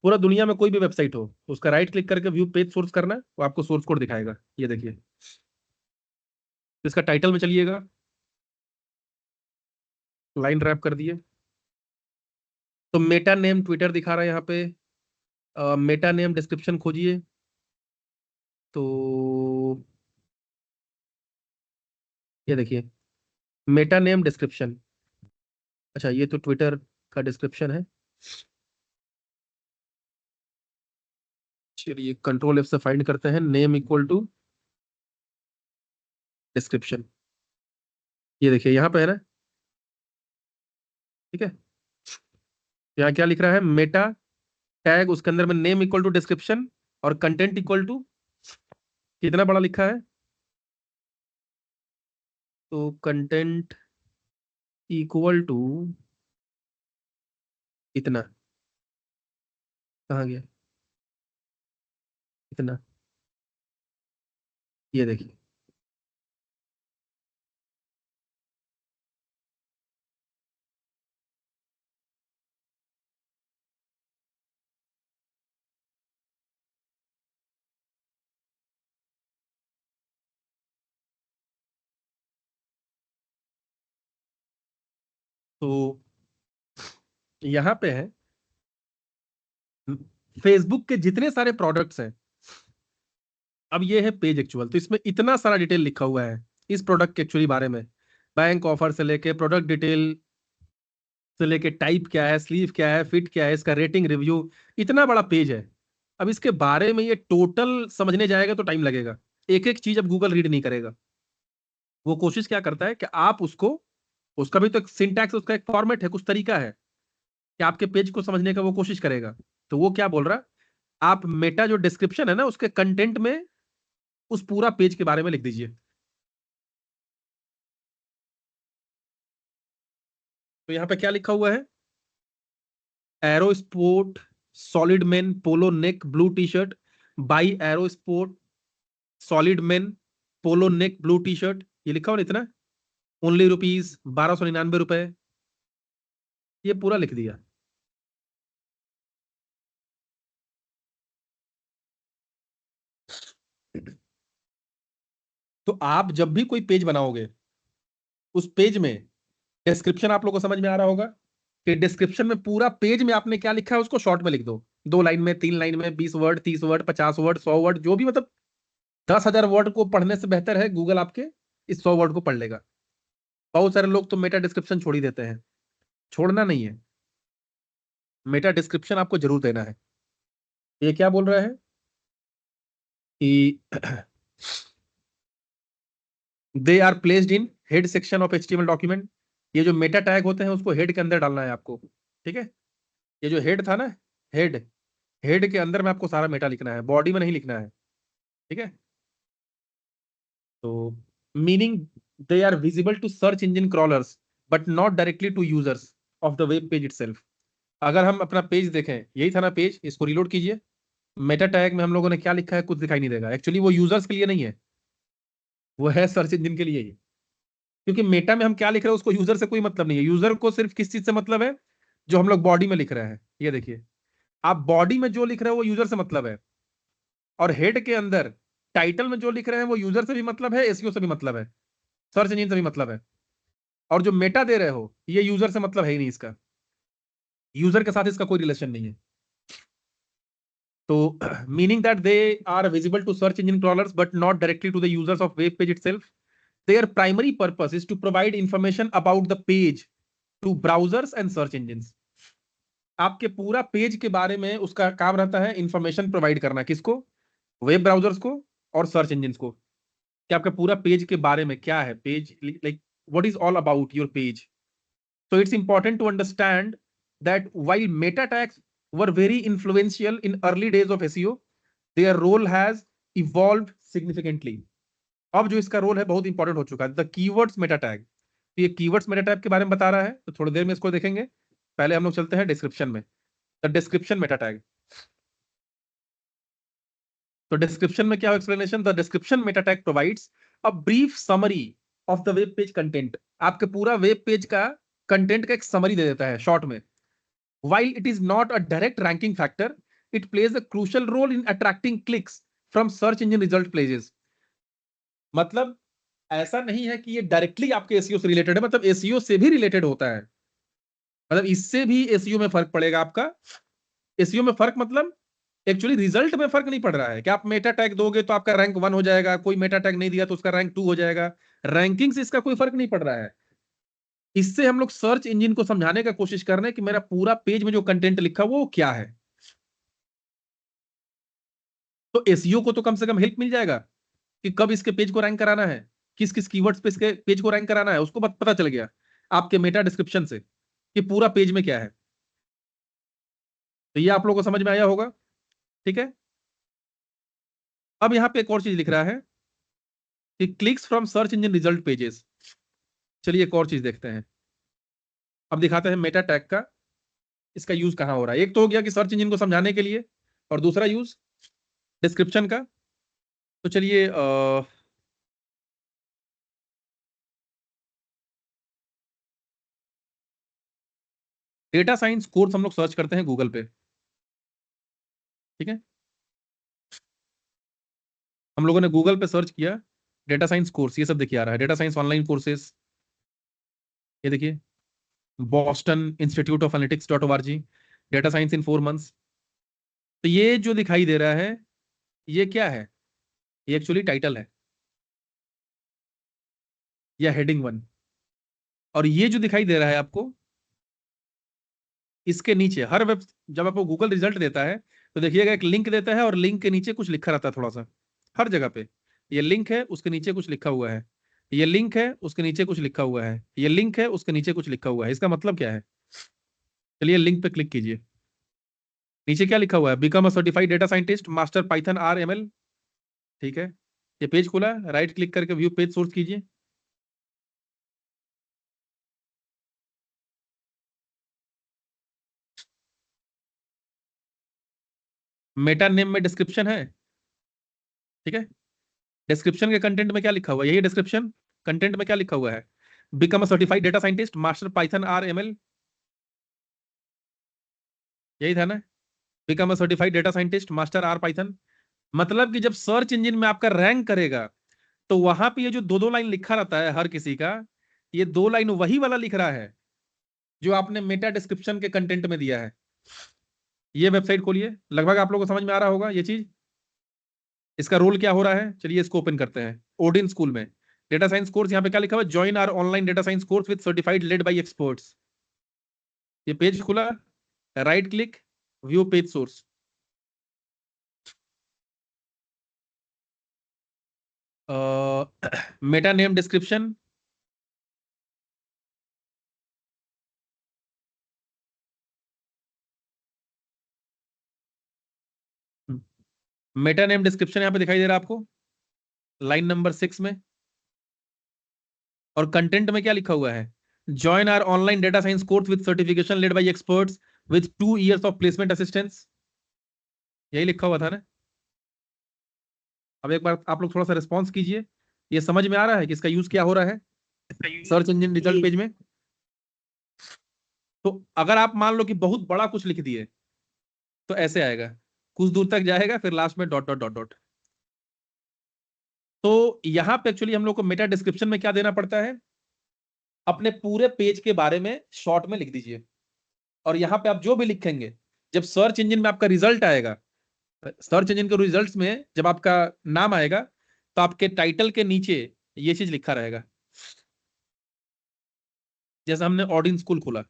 पूरा दुनिया में कोई भी वेबसाइट हो, उसका राइट क्लिक करके व्यू पेज सोर्स करना है, वो आपको सोर्स कोड दिखाएगा, ये देखिए। तो इसका टाइटल में चलिएगा, लाइन रैप कर दिए, तो मेटा नेम ट्विटर दिखा रहा है यहाँ पे। मेटा नेम डिस्क्रिप्शन खोजिए, तो ये देखिए मेटा नेम डिस्क्रिप्शन। अच्छा, ये तो ट्विटर का डिस्क्रिप्शन है। चलिए कंट्रोल एफ से फाइंड करते हैं, नेम इक्वल टू डिस्क्रिप्शन। ये देखिए यहाँ पे है ना, ठीक है। यहाँ क्या लिख रहा है, मेटा टैग, उसके अंदर में नेम इक्वल टू डिस्क्रिप्शन और कंटेंट इक्वल टू, कितना बड़ा लिखा है, तो कंटेंट इक्वल टू इतना, कहाँ गया, इतना, ये देखिए। तो यहाँ पे है फेसबुक के जितने सारे प्रोडक्ट्स हैं, अब ये है पेज एक्चुअल, तो इसमें इतना सारा डिटेल लिखा हुआ है इस प्रोडक्ट के एक्चुअली बारे में, बैंक ऑफर से लेके प्रोडक्ट डिटेल से लेके टाइप क्या है, स्लीव क्या है, फिट क्या है, इसका रेटिंग रिव्यू, इतना बड़ा पेज है। अब इसके बारे में ये टोटल समझने जाएगा तो टाइम लगेगा, एक एक चीज अब गूगल रीड नहीं करेगा। वो कोशिश क्या करता है कि आप उसको, उसका भी तो एक सिंटैक्स, उसका एक फॉर्मेट है, कुछ तरीका है कि आपके पेज को समझने का वो कोशिश करेगा। तो वो क्या बोल रहा, आप मेटा जो डिस्क्रिप्शन है ना, उसके कंटेंट में उस पूरा पेज के बारे में लिख दीजिए। तो यहां पे क्या लिखा हुआ है, arrow sport solid main polo neck blue T shirt by arrow sport solid main polo neck blue T shirt, ये लिखा हुआ ना इतना, ओनली ₹1299, ये पूरा लिख दिया। तो आप जब भी कोई पेज बनाओगे, उस पेज में डिस्क्रिप्शन आप लोगों को समझ में आ रहा होगा कि डिस्क्रिप्शन में पूरा पेज में आपने क्या लिखा है उसको शॉर्ट में लिख दो, 2 लाइन में, 3 लाइन में, 20 वर्ड, 30 वर्ड, 50 वर्ड, 100 वर्ड, जो भी, मतलब 10,000 वर्ड को पढ़ने से बेहतर है गूगल आपके इस 100 वर्ड को पढ़ लेगा। बहुत सारे लोग तो मेटा डिस्क्रिप्शन छोड़ ही देते हैं, छोड़ना नहीं है, मेटा डिस्क्रिप्शन आपको जरूर देना है। ये क्या बोल रहा है कि they are placed in head section of HTML document. ये जो मेटा टैग होते हैं उसको हेड के अंदर डालना है आपको, ठीक है। ये जो हेड था ना, हेड, हेड के अंदर में आपको सारा मेटा लिखना है, बॉडी में नहीं लिखना है, ठीक है। तो meaning they are visible to search engine crawlers but not directly to users of the web page itself. अगर हम अपना पेज देखें, यही था ना पेज, इसको रिलोड कीजिए, मेटा टैग में हम लोगों ने क्या लिखा है कुछ दिखाई नहीं देगा, एक्चुअली वो यूजर्स के लिए नहीं है, वो है सर्च इंजन के लिए ही। क्योंकि मेटा में हम क्या लिख रहे हैं उसको यूजर से कोई मतलब नहीं है, यूजर को सिर्फ किस चीज से मतलब है, जो हम लोग बॉडी में लिख रहे हैं। ये देखिए, आप बॉडी में जो लिख रहे हो वो यूजर से मतलब है, और हेड के अंदर टाइटल में जो लिख रहे हैं वो यूजर से भी मतलब है, एसईओ से भी मतलब है, सर्च इंजन से भी मतलब है। और जो मेटा दे रहे हो ये यूजर से मतलब है ही नहीं, इसका यूजर के साथ इसका कोई रिलेशन नहीं है। तो meaning that they are visible to search engine crawlers but not directly to the users of web page itself. Their primary purpose is to provide information about the page to browsers and search engines। आपके पूरा page के बारे में उसका काम रहता है information provide करना, किसको, वेब ब्राउजर्स को और सर्च इंजिन को, कि आपका पूरा पेज के बारे में क्या है, page like what is all about your page. So it's important to understand that while meta tags were very influential in early days of SEO, their role has evolved significantly। अब जो इसका role है बहुत important हो चुका है, the keywords meta tag. ये keywords meta tag के बारे में बता रहा है, तो थोड़ी देर में इसको देखेंगे। पहले हम लोग चलते हैं डिस्क्रिप्शन में, द डिस्क्रिप्शन मेटा टैग। तो डिस्क्रिप्शन में क्या हो explanation, the description Meta tag provides a brief summary of the web page content. आपके पूरा वेब पेज का कंटेंट का एक समरी दे देता है शॉर्ट में। While it is not a direct ranking factor, it plays a crucial role in attracting clicks from search engine result pages। मतलब ऐसा नहीं है कि ये डायरेक्टली आपके एसईओ से रिलेटेड है, मतलब एसईओ से भी रिलेटेड होता है, मतलब इससे भी एसईओ में फर्क पड़ेगा आपका। एसईओ में फर्क मतलब एक्चुअली रिजल्ट में फर्क नहीं पड़ रहा है कि आप मेटा टैग दोगे तो आपका रैंक 1 हो जाएगा, कोई मेटा टैग नहीं दिया तो उसका रैंक 2 हो जाएगा, रैंकिंग से इसका कोई फर्क नहीं पड़ रहा है। इससे हम लोग सर्च इंजन को समझाने का कोशिश कर रहे हैं कि मेरा पूरा पेज में जो कंटेंट लिखा हुआ वो क्या है। तो एसईओ को तो कम से कम हेल्प मिल जाएगा कि कब इसके पेज को रैंक कराना है, किस किस कीवर्ड्स पे इसके पेज को रैंक कराना है, उसको पता चल गया आपके मेटा डिस्क्रिप्शन से कि पूरा पेज में क्या है। तो ये आप लोगों को समझ में आया होगा, ठीक है। अब यहां पे एक और चीज लिख रहा है कि clicks from search engine result pages. चलिए एक और चीज देखते हैं, अब दिखाते हैं मेटा टैग का इसका यूज कहां हो रहा है। एक तो हो गया कि सर्च इंजन को समझाने के लिए, और दूसरा यूज डिस्क्रिप्शन का। तो चलिए डेटा साइंस कोर्स हम लोग सर्च करते हैं गूगल पे, ठीक है। हम लोगों ने गूगल पे सर्च किया डेटा साइंस कोर्स, ये सब देखिए आ रहा है, डेटा साइंस ऑनलाइन कोर्सेस, ये देखिए, Boston Institute of analytics, data science in 4 months. तो ये जो दिखाई दे रहा है ये क्या है, ये एक्चुअली टाइटल है या हेडिंग 1। और ये जो दिखाई दे रहा है आपको, इसके नीचे हर वेब, जब आपको गूगल रिजल्ट देता है तो देखिएगा एक लिंक देता है, और लिंक के नीचे कुछ लिखा रहता है थोड़ा सा, हर जगह पे ये लिंक है, उसके नीचे कुछ लिखा हुआ है। ये लिंक है, उसके नीचे कुछ लिखा हुआ है, ये लिंक है, उसके नीचे कुछ लिखा हुआ है, इसका मतलब क्या है? चलिए लिंक पे क्लिक कीजिए। नीचे क्या लिखा हुआ है? Become a certified data scientist, master python RML। ठीक है, ये पेज खुला, राइट क्लिक करके व्यू पेज सोर्स कीजिए। मेटा नेम में डिस्क्रिप्शन है, ठीक है। डिस्क्रिप्शन के कंटेंट में क्या लिखा हुआ है? यही डिस्क्रिप्शन कंटेंट में क्या लिखा हुआ है? Become a certified data scientist, master python RML, यही था ना? Become a certified data scientist, master R python. मतलब कि जब सर्च इंजन में आपका रैंक करेगा तो वहां पे ये जो दो दो लाइन लिखा रहता है हर किसी का, ये दो लाइन वही वाला लिख रहा है जो आपने मेटा डिस्क्रिप्शन के कंटेंट में दिया है। ये वेबसाइट खोलिए, लगभग आप लोगों को समझ में आ रहा होगा ये चीज। इसका रोल क्या हो रहा है, चलिए इसको ओपन करते हैं। ओडिन स्कूल में डेटा साइंस कोर्स, यहाँ पे क्या लिखा हुआ है? Join our online data science course with certified led by experts. ये पेज खुला, right click, view page source. Meta name description, meta name description यहाँ पे दिखाई दे रहा है आपको, लाइन नंबर 6 में। और कंटेंट में क्या लिखा हुआ है? Join our online data science course with certification led by experts with 2 years of placement assistance. यही लिखा हुआ था ना? अब एक बार आप लोग थोड़ा सा रिस्पॉन्स कीजिए, ये समझ में आ रहा है कि इसका यूज क्या हो रहा है सर्च इंजन रिजल्ट पेज में? तो अगर आप मान लो कि बहुत बड़ा कुछ लिख दिए तो ऐसे आएगा, कुछ दूर तक जाएगा, फिर लास्ट में डॉट डॉट डॉट डॉट। तो यहां पे एक्चुअली हम लोग को मेटा डिस्क्रिप्शन में क्या देना पड़ता है? अपने पूरे पेज के बारे में शॉर्ट में लिख दीजिए। और यहां पे आप जो भी लिखेंगे, जब सर्च इंजन में आपका रिजल्ट आएगा, सर्च इंजन के रिजल्ट्स में जब आपका नाम आएगा, तो आपके टाइटल के नीचे ये चीज लिखा रहेगा। जैसे हमने ऑडिन स्कूल खोला,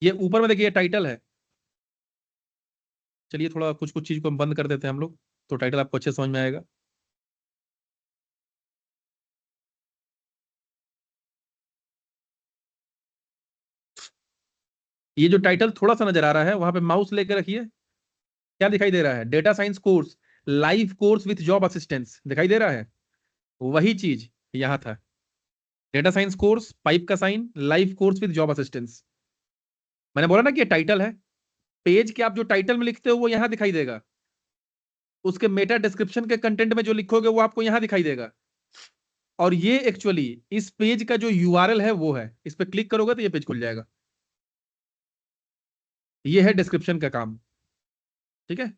ये ऊपर में देखिए टाइटल है। चलिए थोड़ा कुछ कुछ चीज को हम बंद कर देते हैं हम लोग, तो टाइटल आपको अच्छे समझ में आएगा। ये जो टाइटल थोड़ा सा नजर आ रहा है, वहां पे माउस लेकर रखिए। क्या दिखाई दे रहा है? Data science course, live course with job assistance, दिखाई दे रहा है? वही चीज यहां था। डेटा साइंस कोर्स, पाइप का sign, live course with job assistance. मैंने बोला ना कि ये टाइटल है। पेज के आप जो टाइटल में लिखते हो वो यहां दिखाई देगा, उसके मेटा डिस्क्रिप्शन के कंटेंट में जो लिखोगे वो आपको यहां दिखाई देगा। और ये एक्चुअली इस पेज का जो URL है वो है, इस पर क्लिक करोगे तो ये पेज खुल जाएगा। ये है डिस्क्रिप्शन का काम, ठीक है।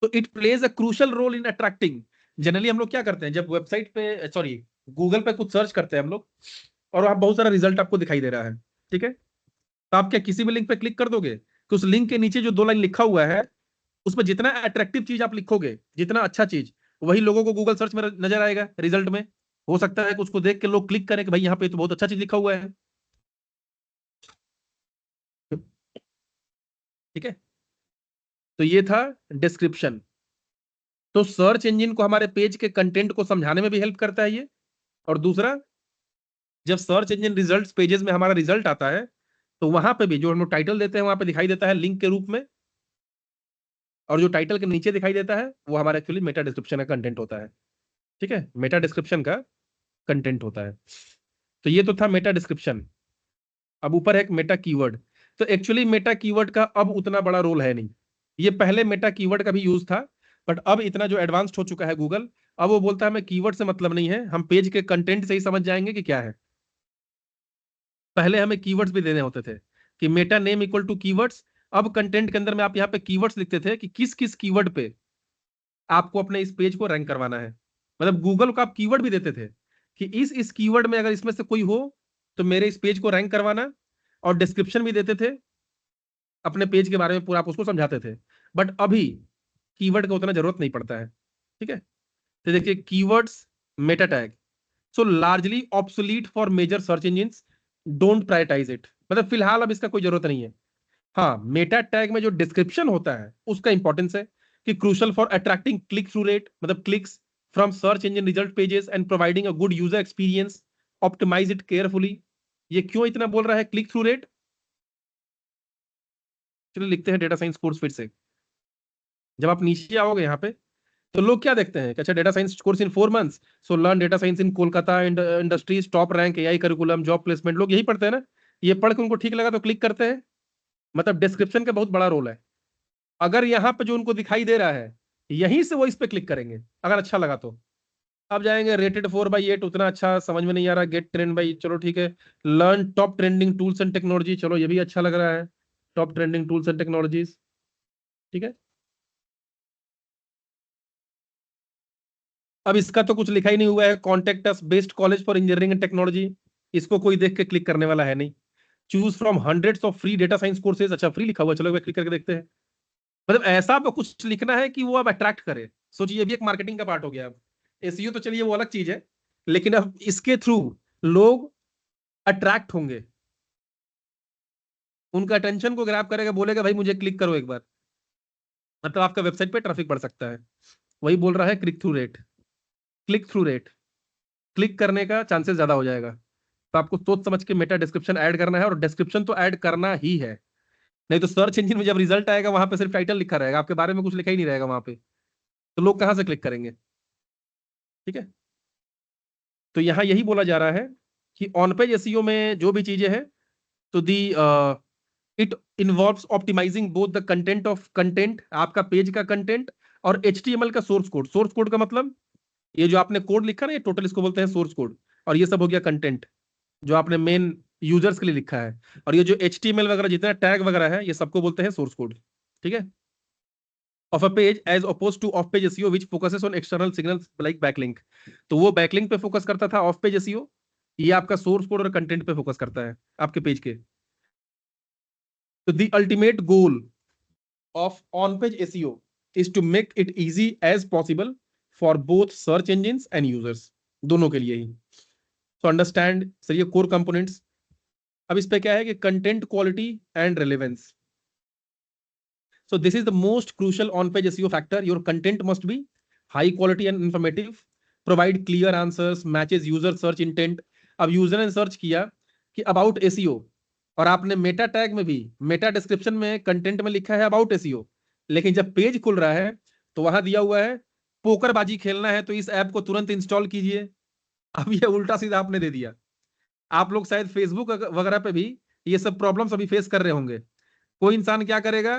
तो it plays a crucial role in attracting. Generally हम लोग क्या करते हैं, जब वेबसाइट पे, सॉरी, गूगल पे कुछ सर्च करते हैं हम लोग, और वहां बहुत सारा रिजल्ट आपको दिखाई दे रहा है, ठीक है। तो आप क्या किसी भी लिंक पे क्लिक कर दोगे कि उस लिंक के नीचे जो दो लाइन लिखा हुआ है, उसमें जितना अट्रैक्टिव चीज आप लिखोगे, जितना अच्छा चीज, वही लोगों को गूगल सर्च में नजर आएगा रिजल्ट में। हो सकता है कि उसको देख के लोग क्लिक करें कि भाई यहाँ पे तो बहुत अच्छा चीज लिखा हुआ है, ठीक है। तो ये था डिस्क्रिप्शन। तो सर्च इंजन को हमारे पेज के कंटेंट को समझाने में भी हेल्प करता है ये। और दूसरा, जब सर्च इंजन रिजल्ट पेजेस में हमारा रिजल्ट आता है, तो वहां पे भी जो हम लोग टाइटल देते हैं वहां पे दिखाई देता है लिंक के रूप में। और जो टाइटल के नीचे दिखाई देता है वो हमारा एक्चुअली मेटा डिस्क्रिप्शन का कंटेंट होता है, ठीक है। मेटा डिस्क्रिप्शन का कंटेंट होता है। तो ये तो था मेटा डिस्क्रिप्शन। अब ऊपर है एक मेटा कीवर्ड। तो एक्चुअली मेटा कीवर्ड का अब उतना बड़ा रोल है नहीं। ये पहले मेटा कीवर्ड का भी यूज था, बट अब इतना जो एडवांस्ड हो चुका है गूगल, अब वो बोलता है हमें कीवर्ड से मतलब नहीं है, हम पेज के कंटेंट से ही समझ जाएंगे कि क्या है। पहले हमें कीवर्ड्स भी देने होते थे कि meta name equal to keywords. अब कंटेंट के अंदर में आप यहाँ पे कीवर्ड्स लिखते थे कि किस किस कीवर्ड पे आपको अपने इस पेज को रैंक करवाना है। मतलब गूगल को आप कीवर्ड भी देते थे कि इस कीवर्ड में अगर इसमें से कोई हो तो मेरे इस पेज को रैंक करवाना। और डिस्क्रिप्शन भी देते थे, अपने पेज के बारे में पूरा आप उसको समझाते थे। बट अभी कीवर्ड का उतना जरूरत नहीं पड़ता है, ठीक है। तो देखिए keywords, meta tag, so largely obsolete for major search engines, don't prioritise it. मतलब फिलहाल अब इसका कोई जरूरत नहीं है। हाँ, मेटा टैग में जो डिस्क्रिप्शन होता है उसका इंपॉर्टेंस है कि crucial for attracting click through rate, मतलब clicks from search engine result pages and providing a good user experience, optimise it carefully. ये क्यों इतना बोल रहा है क्लिक थ्रू रेट? चलिए लिखते हैं डेटा साइंस कोर्स फिर से। जब आप नीचे आओगे यहाँ पे तो लोग क्या देखते हैं कि अच्छा data science course in 4 months, so learn data science in Kolkata industries top rank AI curriculum job placement, लोग यही पढ़ते हैं ना। ये पढ़ के उनको ठीक लगा तो क्लिक करते हैं। मतलब डिस्क्रिप्शन का बहुत बड़ा रोल है। अगर यहाँ पे जो उनको दिखाई दे रहा है यहीं से वो इस पे क्लिक करेंगे अगर अच्छा लगा तो। अब जाएंगे रेटेड 4/8, उतना अच्छा समझ में नहीं आ रहा, गेट ट्रेंड बाई, चलो ठीक है। Learn top trending tools and technology, चलो ये भी अच्छा लग रहा है, top trending tools and technologies, ठीक है। अब इसका तो कुछ लिखा ही नहीं हुआ है, contact us best college for engineering and technology, इसको कोई देख के क्लिक करने वाला है नहीं। Choose from hundreds of free data science courses, अच्छा फ्री लिखा हुआ, चलो क्लिक करके देखते हैं। मतलब ऐसा आपको कुछ लिखना है कि वो अब अट्रैक्ट करे। सोचिए ये भी एक मार्केटिंग का पार्ट हो गया। अब एसईओ तो चलिए वो अलग चीज है, लेकिन अब इसके थ्रू लोग अट्रैक्ट होंगे, उनका अटेंशन को ग्रैब करेगा, बोलेगा भाई मुझे क्लिक करो एक बार, मतलब आपका वेबसाइट पे ट्रैफिक बढ़ सकता है। वही बोल रहा है click through rate, click through rate, click करने का चांसेस ज्यादा हो जाएगा। तो आपको सोच समझ के मेटा डिस्क्रिप्शन ऐड करना है, और डिस्क्रिप्शन तो ऐड करना ही है। नहीं तो सर्च इंजन में जब रिजल्ट आएगा वहां पे सिर्फ टाइटल लिखा रहेगा, आपके बारे में कुछ लिखा ही नहीं रहेगा वहां पे, तो लोग कहां से क्लिक करेंगे? ठीक है। तो यहां यही बोला जा रहा है कि ऑन पेज एसईओ में जो भी चीजें हैं, तो the it involves optimising both the content of content, आपका पेज का कंटेंट, और एचटीएमएल का सोर्स कोड। सोर्स कोड का मतलब ये जो आपने कोड लिखा ना, ये टोटल इसको बोलते हैं सोर्स कोड, और ये सब हो गया कंटेंट जो आपने मेन यूजर्स के लिए लिखा है। और ये जो एचटीएमएल वगैरह जितना टैग वगैरह है, ये सबको बोलते हैं सोर्स कोड, ठीक है। Off a page as oppose to off page SEO which focuses on external signals like backlink, तो वो बैकलिंक पे फोकस करता था ऑफ पेज एसईओ, ये आपका सोर्स कोड और कंटेंट पे फोकस करता है आपके पेज के। तो the ultimate goal of on-page SEO is to make it easy as possible for both search engines and users, दोनों के लिए ही। So understand सर ये core components। अब इस पे क्या है कि content quality and relevance, so this is the most crucial on-page SEO factor, your content must be high quality and informative, provide clear answers, matches user search intent। अब user ने search किया कि अबाउट एसईओ, और आपने Meta tag में भी, Meta description में content में लिखा है अबाउट एसईओ, लेकिन जब पेज खुल रहा है तो वहां दिया हुआ है पोकरबाजी खेलना है तो इस ऐप को तुरंत इंस्टॉल कीजिए। अब ये उल्टा सीधा आपने दे दिया। आप लोग शायद फेसबुक वगैरह पे भी ये सब प्रॉब्लम्स अभी फेस कर रहे होंगे। कोई इंसान क्या करेगा,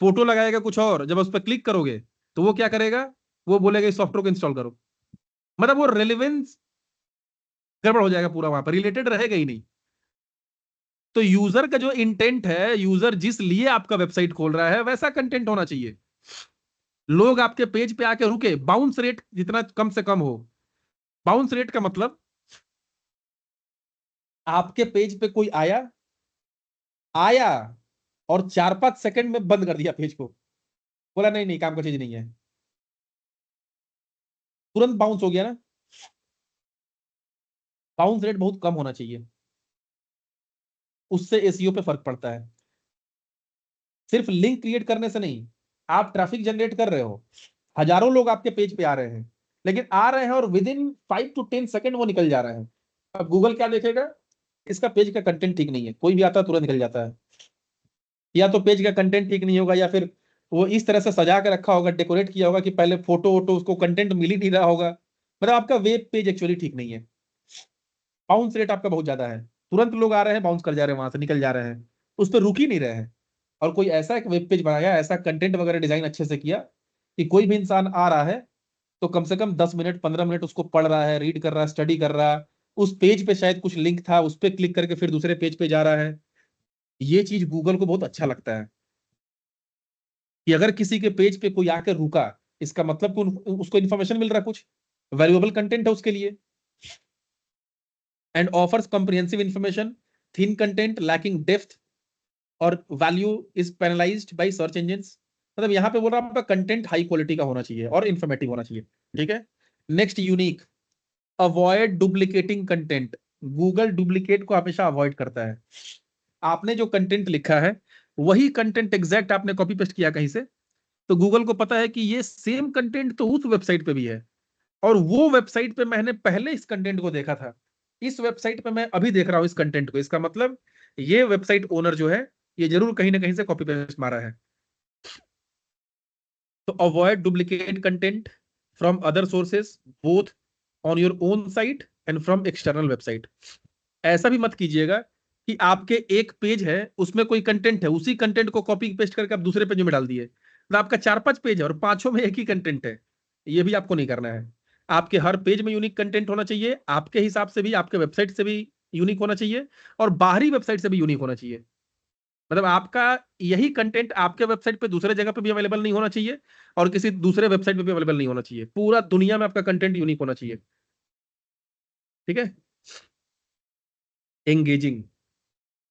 फोटो लगाएगा कुछ और, जब उस पर क्लिक करोगे तो वो क्या करेगा, वो बोलेगा इस सॉफ्टवेयर को इंस्टॉल करो। मतलब वो रेलेवेंस गड़बड़ हो जाएगा, पूरा वहां पर रिलेटेड रहेगा ही नहीं। तो यूजर का जो इंटेंट है, यूजर जिस लिए आपका वेबसाइट खोल रहा है वैसा कंटेंट होना चाहिए। लोग आपके पेज पे आके रुके, बाउंस रेट जितना कम से कम हो। बाउंस रेट का मतलब आपके पेज पे कोई आया आया और 4-5 सेकंड में बंद कर दिया पेज को, बोला नहीं नहीं काम का चीज नहीं है, तुरंत बाउंस हो गया ना। बाउंस रेट बहुत कम होना चाहिए, उससे एसईओ पे फर्क पड़ता है। सिर्फ लिंक क्रिएट करने से नहीं, आप ट्रैफिक जनरेट कर रहे हो, हजारों लोग आपके पेज पे आ रहे हैं, लेकिन आ रहे हैं और विद इन 5 to 10 सेकंड वो निकल जा रहे हैं। अब गूगल क्या देखेगा, इसका पेज का कंटेंट ठीक नहीं है, कोई भी आता है तुरंत निकल जाता है। या तो पेज का कंटेंट ठीक नहीं होगा, या फिर वो इस तरह से सजा के रखा होगा, डेकोरेट किया होगा कि पहले फोटो वोटो उसको कंटेंट मिल ही नहीं रहा होगा। मतलब आपका वेब पेज एक्चुअली ठीक नहीं है। बाउंस रेट आपका बहुत ज्यादा है, तुरंत लोग आ रहे हैं बाउंस कर जा रहे हैं, वहां से निकल जा रहे हैं, उस पर रुक ही नहीं रहे हैं। और कोई ऐसा एक वेब पेज बनाया, ऐसा कंटेंट वगैरह डिजाइन अच्छे से किया कि कोई भी इंसान आ रहा है तो कम से कम 10 मिनट 15 मिनट उसको पढ़ रहा है, रीड कर रहा है, स्टडी कर रहा है, उस पेज पे शायद कुछ लिंक था, उस पर क्लिक करके फिर दूसरे पेज पे जा रहा है। ये चीज गूगल को बहुत अच्छा लगता है कि अगर किसी के पेज पे कोई आकर रुका, इसका मतलब कि उसको इन्फॉर्मेशन मिल रहा है, कुछ वैल्यूएबल कंटेंट है उसके लिए। And offers comprehensive information, thin content lacking depth और value is penalised by search engines. मतलब यहाँ पे बोल रहा हूं आपका कंटेंट हाई क्वालिटी का होना चाहिए और इन्फॉर्मेटिव होना चाहिए, ठीक है। Next, unique, avoid duplicating content. Google duplicate को हमेशा अवॉइड करता है। आपने जो कंटेंट लिखा है वही कंटेंट एग्जैक्ट आपने कॉपी पेस्ट किया कहीं से, तो गूगल को पता है कि ये सेम कंटेंट तो उस वेबसाइट पे भी है, और वो वेबसाइट पे मैंने पहले इस कंटेंट को देखा था, इस वेबसाइट पे मैं अभी देख रहा हूं इस कंटेंट को, इसका मतलब ये वेबसाइट ओनर जो है ये जरूर कहीं ना कहीं से कॉपी पेस्ट मारा है। तो avoid duplicate content from other sources both on your own site and from external website. ऐसा भी मत कीजिएगा कि आपके एक पेज है उसमें कोई कंटेंट है, उसी कंटेंट को कॉपी पेस्ट करके आप दूसरे पेज में डाल दिए, तो आपका 4-5 पेज है और पांचों में एक ही कंटेंट है। ये भी आपको नहीं करना है। आपके हर पेज में यूनिक कंटेंट होना चाहिए, आपके हिसाब से भी, आपके वेबसाइट से भी यूनिक होना चाहिए, और बाहरी वेबसाइट से भी यूनिक होना चाहिए। मतलब आपका यही कंटेंट आपके वेबसाइट पे दूसरे जगह पे भी अवेलेबल नहीं होना चाहिए, और किसी दूसरे वेबसाइट पे भी अवेलेबल नहीं होना चाहिए। पूरा दुनिया में आपका कंटेंट यूनिक होना चाहिए। ठीक है। एंगेजिंग,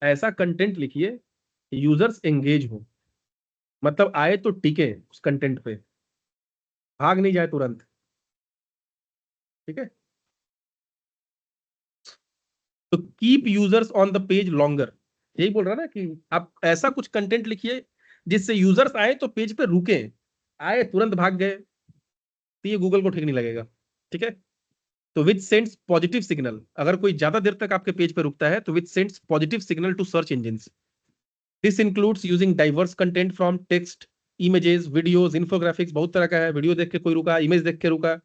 ऐसा कंटेंट लिखिए यूजर्स एंगेज हो, मतलब आए तो टिके उस कंटेंट पे, भाग नहीं जाए तुरंत। ठीक है। तो keep users on the page longer, यही बोल रहा ना कि आप ऐसा कुछ कंटेंट लिखिए जिससे यूजर्स आए तो पेज पे रुके, आए तुरंत भाग गए तो ये गूगल को ठीक नहीं लगेगा। ठीक है। तो विच सेंड्स पॉजिटिव सिग्नल, अगर कोई ज्यादा देर तक आपके पेज पे रुकता है तो which sends positive signal to search engines. This includes using diverse content from text, images, videos, infographics, बहुत तरह का है, वीडियो देख के कोई रुका, इमेज देख के रुका।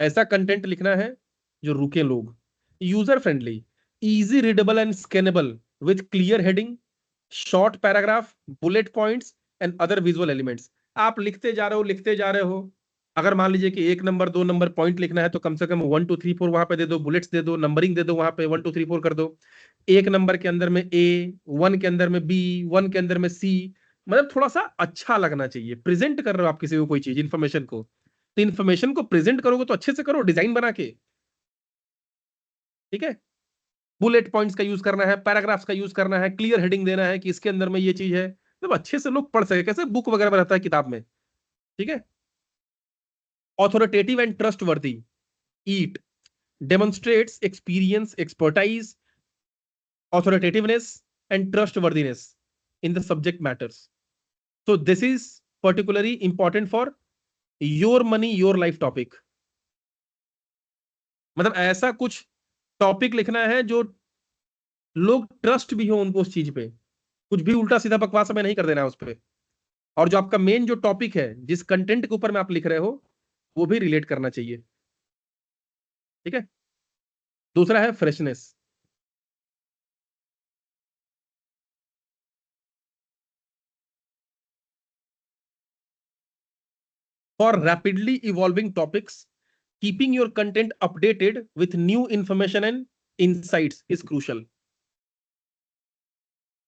ऐसा कंटेंट लिखना है जो रुके लोग। User friendly, easy readable and scannable with clear heading, short paragraph, bullet points and other visual elements. आप लिखते जा रहे हो लिखते जा रहे हो, अगर मान लीजिए कि 1 नंबर 2 नंबर पॉइंट लिखना है तो कम से कम 1 2 3 4 वहां पे दे दो, बुलेट्स दे दो, नंबरिंग दे दो, वहां पे 1 2 3 4 कर दो। 1 नंबर के अंदर में A, 1 के अंदर में B, 1 के अंदर में C। मतलब थोड़ा सा अच्छा लगना चाहिए, प्रेजेंट कर रहे हो आप किसी को कोई चीज, इन्फॉर्मेशन को, तो इन्फॉर्मेशन को प्रेजेंट करोगे तो अच्छे से करो, डिजाइन बना के। ठीक है। बुलेट पॉइंट्स का यूज करना है, पैराग्राफ्स का यूज करना है, क्लियर हेडिंग देना है कि इसके अंदर में ये चीज है, मतलब अच्छे से लोग पढ़ सके, कैसे बुक वगैरह में रहता है किताब में। ठीक है। Authoritative and trustworthy, it demonstrates experience, expertise, authoritativeness and trustworthiness in the subject matters. So this is particularly important for your money your life topic। मतलब ऐसा कुछ टॉपिक लिखना है जो लोग ट्रस्ट भी हो उनको उस चीज पे, कुछ भी उल्टा सीधा बकवास हमें नहीं कर देना है उस पे, और जो आपका मेन जो टॉपिक है जिस कंटेंट के ऊपर में आप लिख रहे हो वो भी रिलेट करना चाहिए। ठीक है। दूसरा है freshness. For rapidly evolving topics, keeping your content updated with new information and insights is crucial।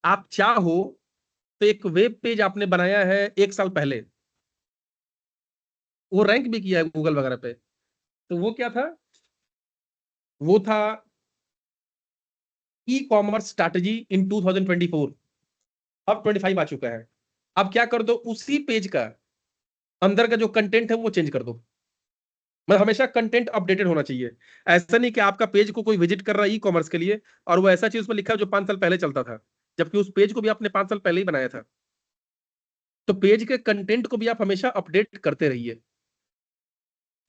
आप चाहो तो एक वेब पेज आपने बनाया है 1 साल पहले, वो रैंक भी किया है गूगल वगैरह पे, तो वो क्या था, वो था ई कॉमर्स स्ट्रैटेजी इन 2024। अब 25 आ चुका है। अब क्या कर दो, उसी पेज का अंदर का जो कंटेंट है वो चेंज कर दो। मतलब हमेशा कंटेंट अपडेटेड होना चाहिए। ऐसा नहीं कि आपका पेज को कोई विजिट कर रहा है ई कॉमर्स के लिए और वो ऐसा चीज उसमें लिखा है जो 5 साल पहले चलता था, जबकि उस पेज को भी आपने 5 साल पहले ही बनाया था। तो पेज के कंटेंट को भी आप हमेशा अपडेट करते रहिए।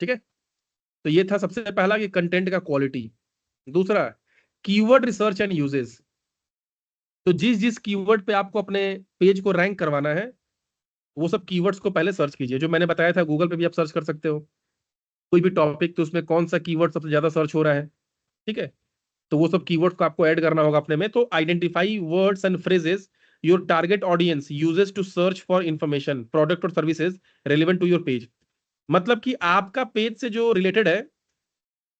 ठीक है। तो ये था सबसे पहला कि कंटेंट का क्वालिटी। दूसरा, कीवर्ड रिसर्च एंड यूजेस। तो जिस जिस कीवर्ड पे आपको अपने पेज को रैंक करवाना है वो सब कीवर्ड्स को पहले सर्च कीजिए, जो मैंने बताया था गूगल पे भी आप सर्च कर सकते हो। कोई भी टॉपिक तो उसमें कौन सा कीवर्ड सबसे ज्यादा सर्च हो रहा है। ठीक है। तो वो सब कीवर्ड्स को आपको ऐड करना होगा अपने में। तो identify words and phrases your target audience uses to search for information, product और services relevant to your page. मतलब कि आपका पेज से जो रिलेटेड है,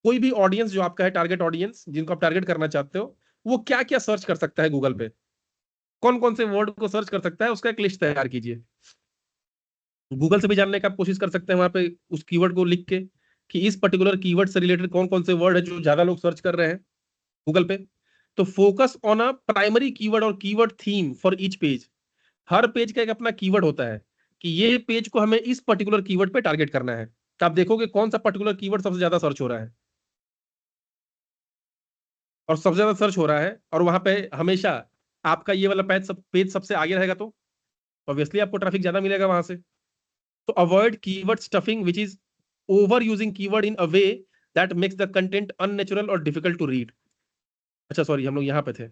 कोई भी ऑडियंस जो आपका है, टारगेट ऑडियंस जिनको आप टारगेट करना चाहते हो, वो क्या क्या सर्च कर सकता है गूगल पे, कौन कौन से वर्ड को सर्च कर सकता है, उसका एक लिस्ट तैयार कीजिए। गूगल से भी जानने का आप कोशिश कर सकते हैं वहां पे उस कीवर्ड को लिख के कि इस पर्टिकुलर कीवर्ड से रिलेटेड कौन कौन से वर्ड है जो ज्यादा लोग सर्च कर रहे हैं गूगल पे। तो focus on a primary keyword और keyword theme for each page. हर पेज का एक अपना कीवर्ड होता है कि ये पेज को हमें इस पर्टिकुलर कीवर्ड पे टारगेट करना है, तो आप देखोगे कौन सा पर्टिकुलर कीवर्ड सबसे ज्यादा सर्च हो रहा है, और सबसे ज्यादा सर्च हो रहा है और वहां पे हमेशा आपका ये वाला पेज सबसे आगे रहेगा तो ऑब्वियसली आपको ट्रैफिक ज्यादा मिलेगा वहां से। तो avoid keyword stuffing which is over using keyword in a way that makes the content unnatural और डिफिकल्ट टू रीड। अच्छा सॉरी, हम लोग यहाँ पे थे।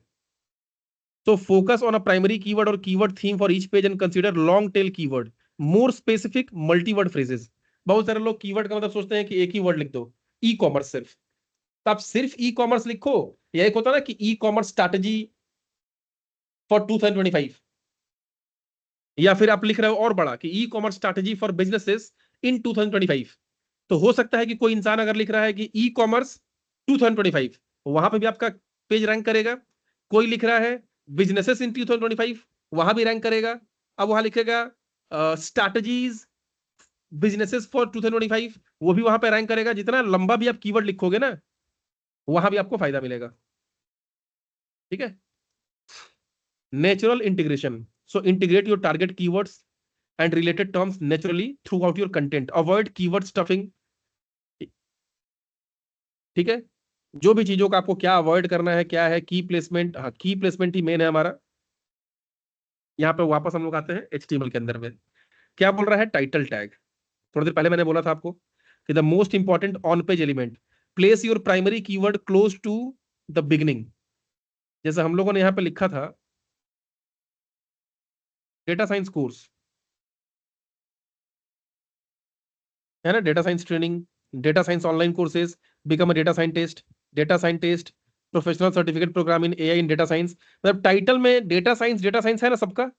So focus on a primary keyword or keyword theme for each page and consider long tail keyword, more specific multi-word phrases। बहुत सारे लोग कीवर्ड का मतलब सोचते हैं कि एक ही वर्ड लिख दो, ई कॉमर्स सिर्फ। तो आप सिर्फ ई कॉमर्स लिखो, या एक होता है ना कि ई कॉमर्स स्ट्रैटेजी फॉर 2025, या फिर आप लिख रहे हो और बड़ा कि e commerce strategy for businesses इन 2025। तो हो सकता है कि कोई इंसान अगर लिख रहा है कि ई कॉमर्स 2025, वहां पे भी आपका पेज रैंक करेगा। कोई लिख रहा है बिजनेसेस इन 2025, वहां भी रैंक करेगा। अब वहां लिखेगा स्ट्रैटेजीज बिजनेसेस फॉर 2025, वो भी वहां पे रैंक करेगा। जितना लंबा भी आप कीवर्ड लिखोगे ना, वहां भी आपको फायदा मिलेगा। ठीक है। Natural integration, so integrate your target keywords and related terms naturally throughout your content, avoid keyword stuffing। ठीक है। जो भी चीजों का आपको क्या अवॉइड करना है, क्या है की प्लेसमेंट। हाँ, की प्लेसमेंट ही मेन है हमारा। यहाँ पे वापस हम लोग आते हैं HTML के अंदर में। क्या बोल रहा है टाइटल टैग। थोड़ी देर पहले मैंने बोला था आपको कि the most important on page element, place your primary keyword close to the beginning. जैसे हम लोगों ने यहाँ पे लिखा था डेटा साइंस कोर्स, है ना, data science training, data science online courses, become a data scientist, professional certificate program in AI in data science. मतलब टाइटल में डेटा साइंस है ना सबका,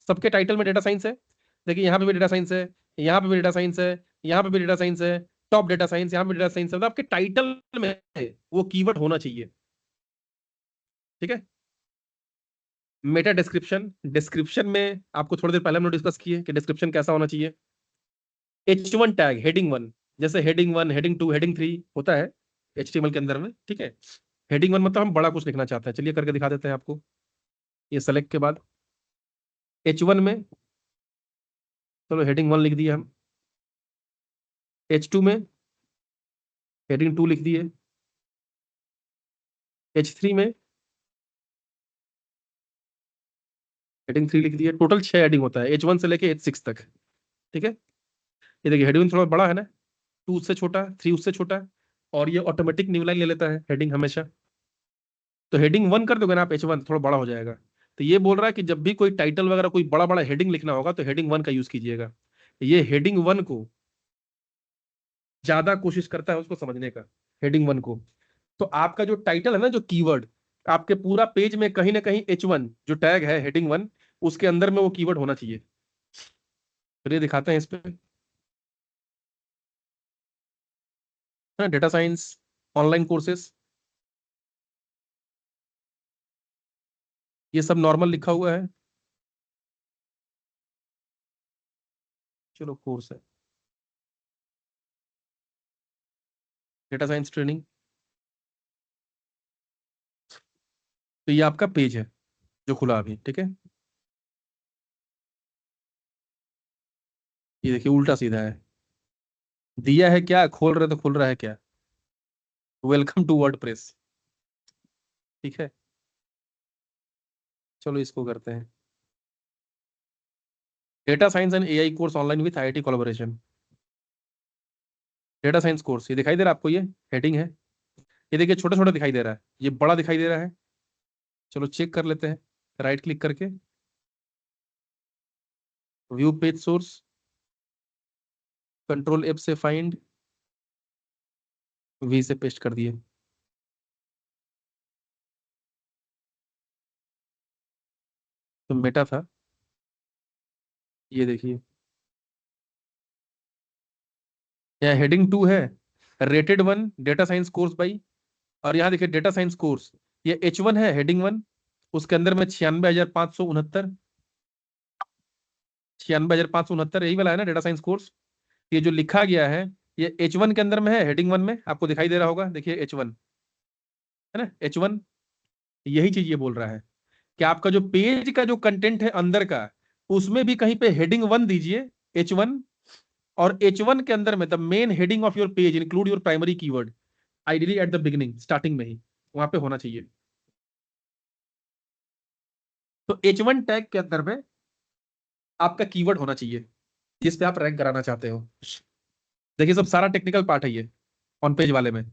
सबके टाइटल में डेटा साइंस है। देखिए यहाँ पे भी डेटा साइंस है, यहाँ पे भी डेटा साइंस है, यहाँ पे भी डेटा साइंस है, टॉप डेटा साइंस, यहाँ पे डेटा साइंस है। मतलब आपके टाइटल में है, वो कीवर्ड होना चाहिए। ठीक है। मेटा डिस्क्रिप्शन, डिस्क्रिप्शन में आपको थोड़ी देर पहले हमने डिस्कस किए कि डिस्क्रिप्शन कैसा होना चाहिए। H1 टैग, हेडिंग 1, जैसे हेडिंग 1, हेडिंग 2, हेडिंग 3 होता है HTML के अंदर में। ठीक है। हेडिंग 1 मतलब हम बड़ा कुछ लिखना चाहते हैं, चलिए करके दिखा देते हैं आपको। ये सेलेक्ट के बाद H1 में, चलो हेडिंग 1 लिख दिया हम। H2 में हेडिंग 2 लिख दिए। H3 में हेडिंग 3 लिख दिए। टोटल 6 हेडिंग होता है H1 से लेके H6 तक। ठीक है। ये देखिए हेडिंग थोड़ा बड़ा है ना, 2 उससे छोटा, 3 उससे छोटा, और ये ऑटोमेटिक न्यू लाइन ले लेता है हेडिंग हमेशा। तो हेडिंग 1 कर दोगे ना आप H1, थोड़ा बड़ा हो जाएगा। तो ये बोल रहा है कि जब भी कोई टाइटल वगैरह कोई बड़ा बड़ा हेडिंग लिखना होगा तो हेडिंग 1 का यूज कीजिएगा। ये हेडिंग 1 को ज्यादा कोशिश करता है उसको समझने का, हेडिंग 1 को। तो आपका जो टाइटल है ना, जो कीवर्ड, आपके पूरा पेज में कहीं ना कहीं H1 जो टैग है हेडिंग 1, उसके अंदर में वो कीवर्ड होना चाहिए। तो ये दिखाते हैं इस पे, डेटा साइंस ऑनलाइन कोर्सेस, ये सब नॉर्मल लिखा हुआ है। चलो कोर्स है, डेटा साइंस ट्रेनिंग। तो ये आपका पेज है जो खुला अभी। ठीक है। ये देखिए उल्टा सीधा है, दिया है क्या, खोल रहे तो खुल रहा है क्या, वेलकम टू वर्डप्रेस। ठीक है। चलो इसको करते हैं, data science and AI course online with IIT collaboration. Data science course, ये दिखाई दे रहा है आपको, ये हेडिंग है। ये देखिए छोटा छोटा दिखाई दे रहा है, ये बड़ा दिखाई दे रहा है। चलो चेक कर लेते हैं, राइट क्लिक करके view page source, control F से फाइंड, V से पेस्ट कर दिए। तो मेटा था, ये देखिए यहाँ हेडिंग 2 है, rated 1 data science course by. और यहाँ देखिए डेटा साइंस कोर्स, ये H1 है हेडिंग 1, उसके अंदर में 96,569, 96,569 यही वाला है ना डेटा साइंस कोर्स। ये जो लिखा गया है ये H1 के अंदर में है, हेडिंग 1 में आपको दिखाई दे रहा होगा, देखिए H1 है ना, H1। यही चीज ये बोल रहा है कि आपका जो पेज का जो कंटेंट है अंदर का, उसमें भी कहीं पे हेडिंग 1 दीजिए, H1। और H1 के अंदर में the main heading of your page include your primary keyword, ideally at the beginning, starting में ही वहां पे होना चाहिए। तो H1 टैग के अंदर में आपका कीवर्ड होना चाहिए जिस पे आप रैंक कराना चाहते हो। देखिए सब सारा टेक्निकल पार्ट है ये ऑन पेज वाले में।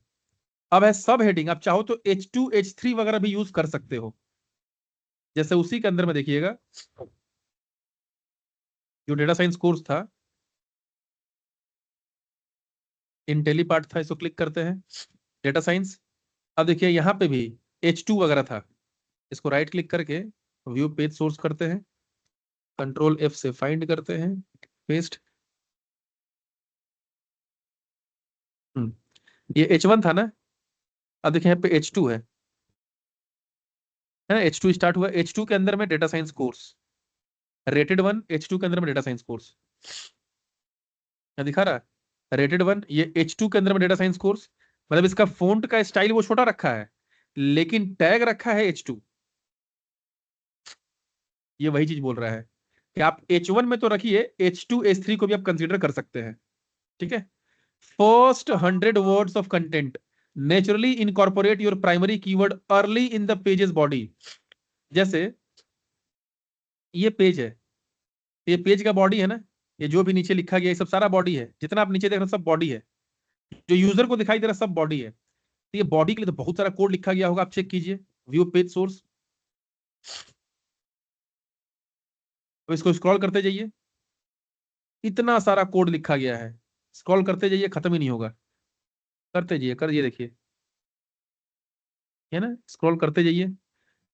अब है सब हेडिंग, आप चाहो तो H2 H3 वगैरह भी यूज कर सकते हो। जैसे उसी के अंदर में देखिएगा जो डेटा साइंस कोर्स था, इंटेली पार्ट था, इसको क्लिक करते हैं, डेटा साइंस। अब देखिए यहाँ पे भी H2 वगैरह था, इसको राइट क्लिक करके व्यू पेज सोर्स करते हैं, कंट्रोल F से फाइंड करते हैं, पेस्ट। ये H1 था ना, अब देखिए यहाँ पे H2 है ना, H2 स्टार्ट हुआ, H2 के अंदर में data science course rated 1, H2 के अंदर में डेटा साइंस कोर्स क्या दिखा रहा है, रेटेड 1, ये H2 के अंदर में डेटा साइंस कोर्स। मतलब इसका फोंट का स्टाइल वो छोटा रखा है लेकिन टैग रखा है H2। ये वही चीज बोल रहा है कि आप H1 में तो रखिए, H2 H3 को भी आप कंसीडर कर सकते हैं। ठीक है। First 100 words of content naturally incorporate your primary keyword early in the pages body. जैसे ये पेज है, ये पेज का बॉडी है ना, ये जो भी नीचे लिखा गया ये सब सारा बॉडी है, जितना आप नीचे देख रहे हो सब बॉडी है, जो यूजर को दिखाई दे रहा है सब बॉडी है। तो ये बॉडी के लिए तो बहुत सारा कोड लिखा गया होगा, आप चेक कीजिए व्यू पेज सोर्स। तो इसको स्क्रॉल करते जाइए, इतना सारा कोड लिखा गया है, स्क्रॉल करते जाइए खत्म ही नहीं होगा, करते जाइए, कर ये देखिए, है ना, स्क्रॉल करते जाइए।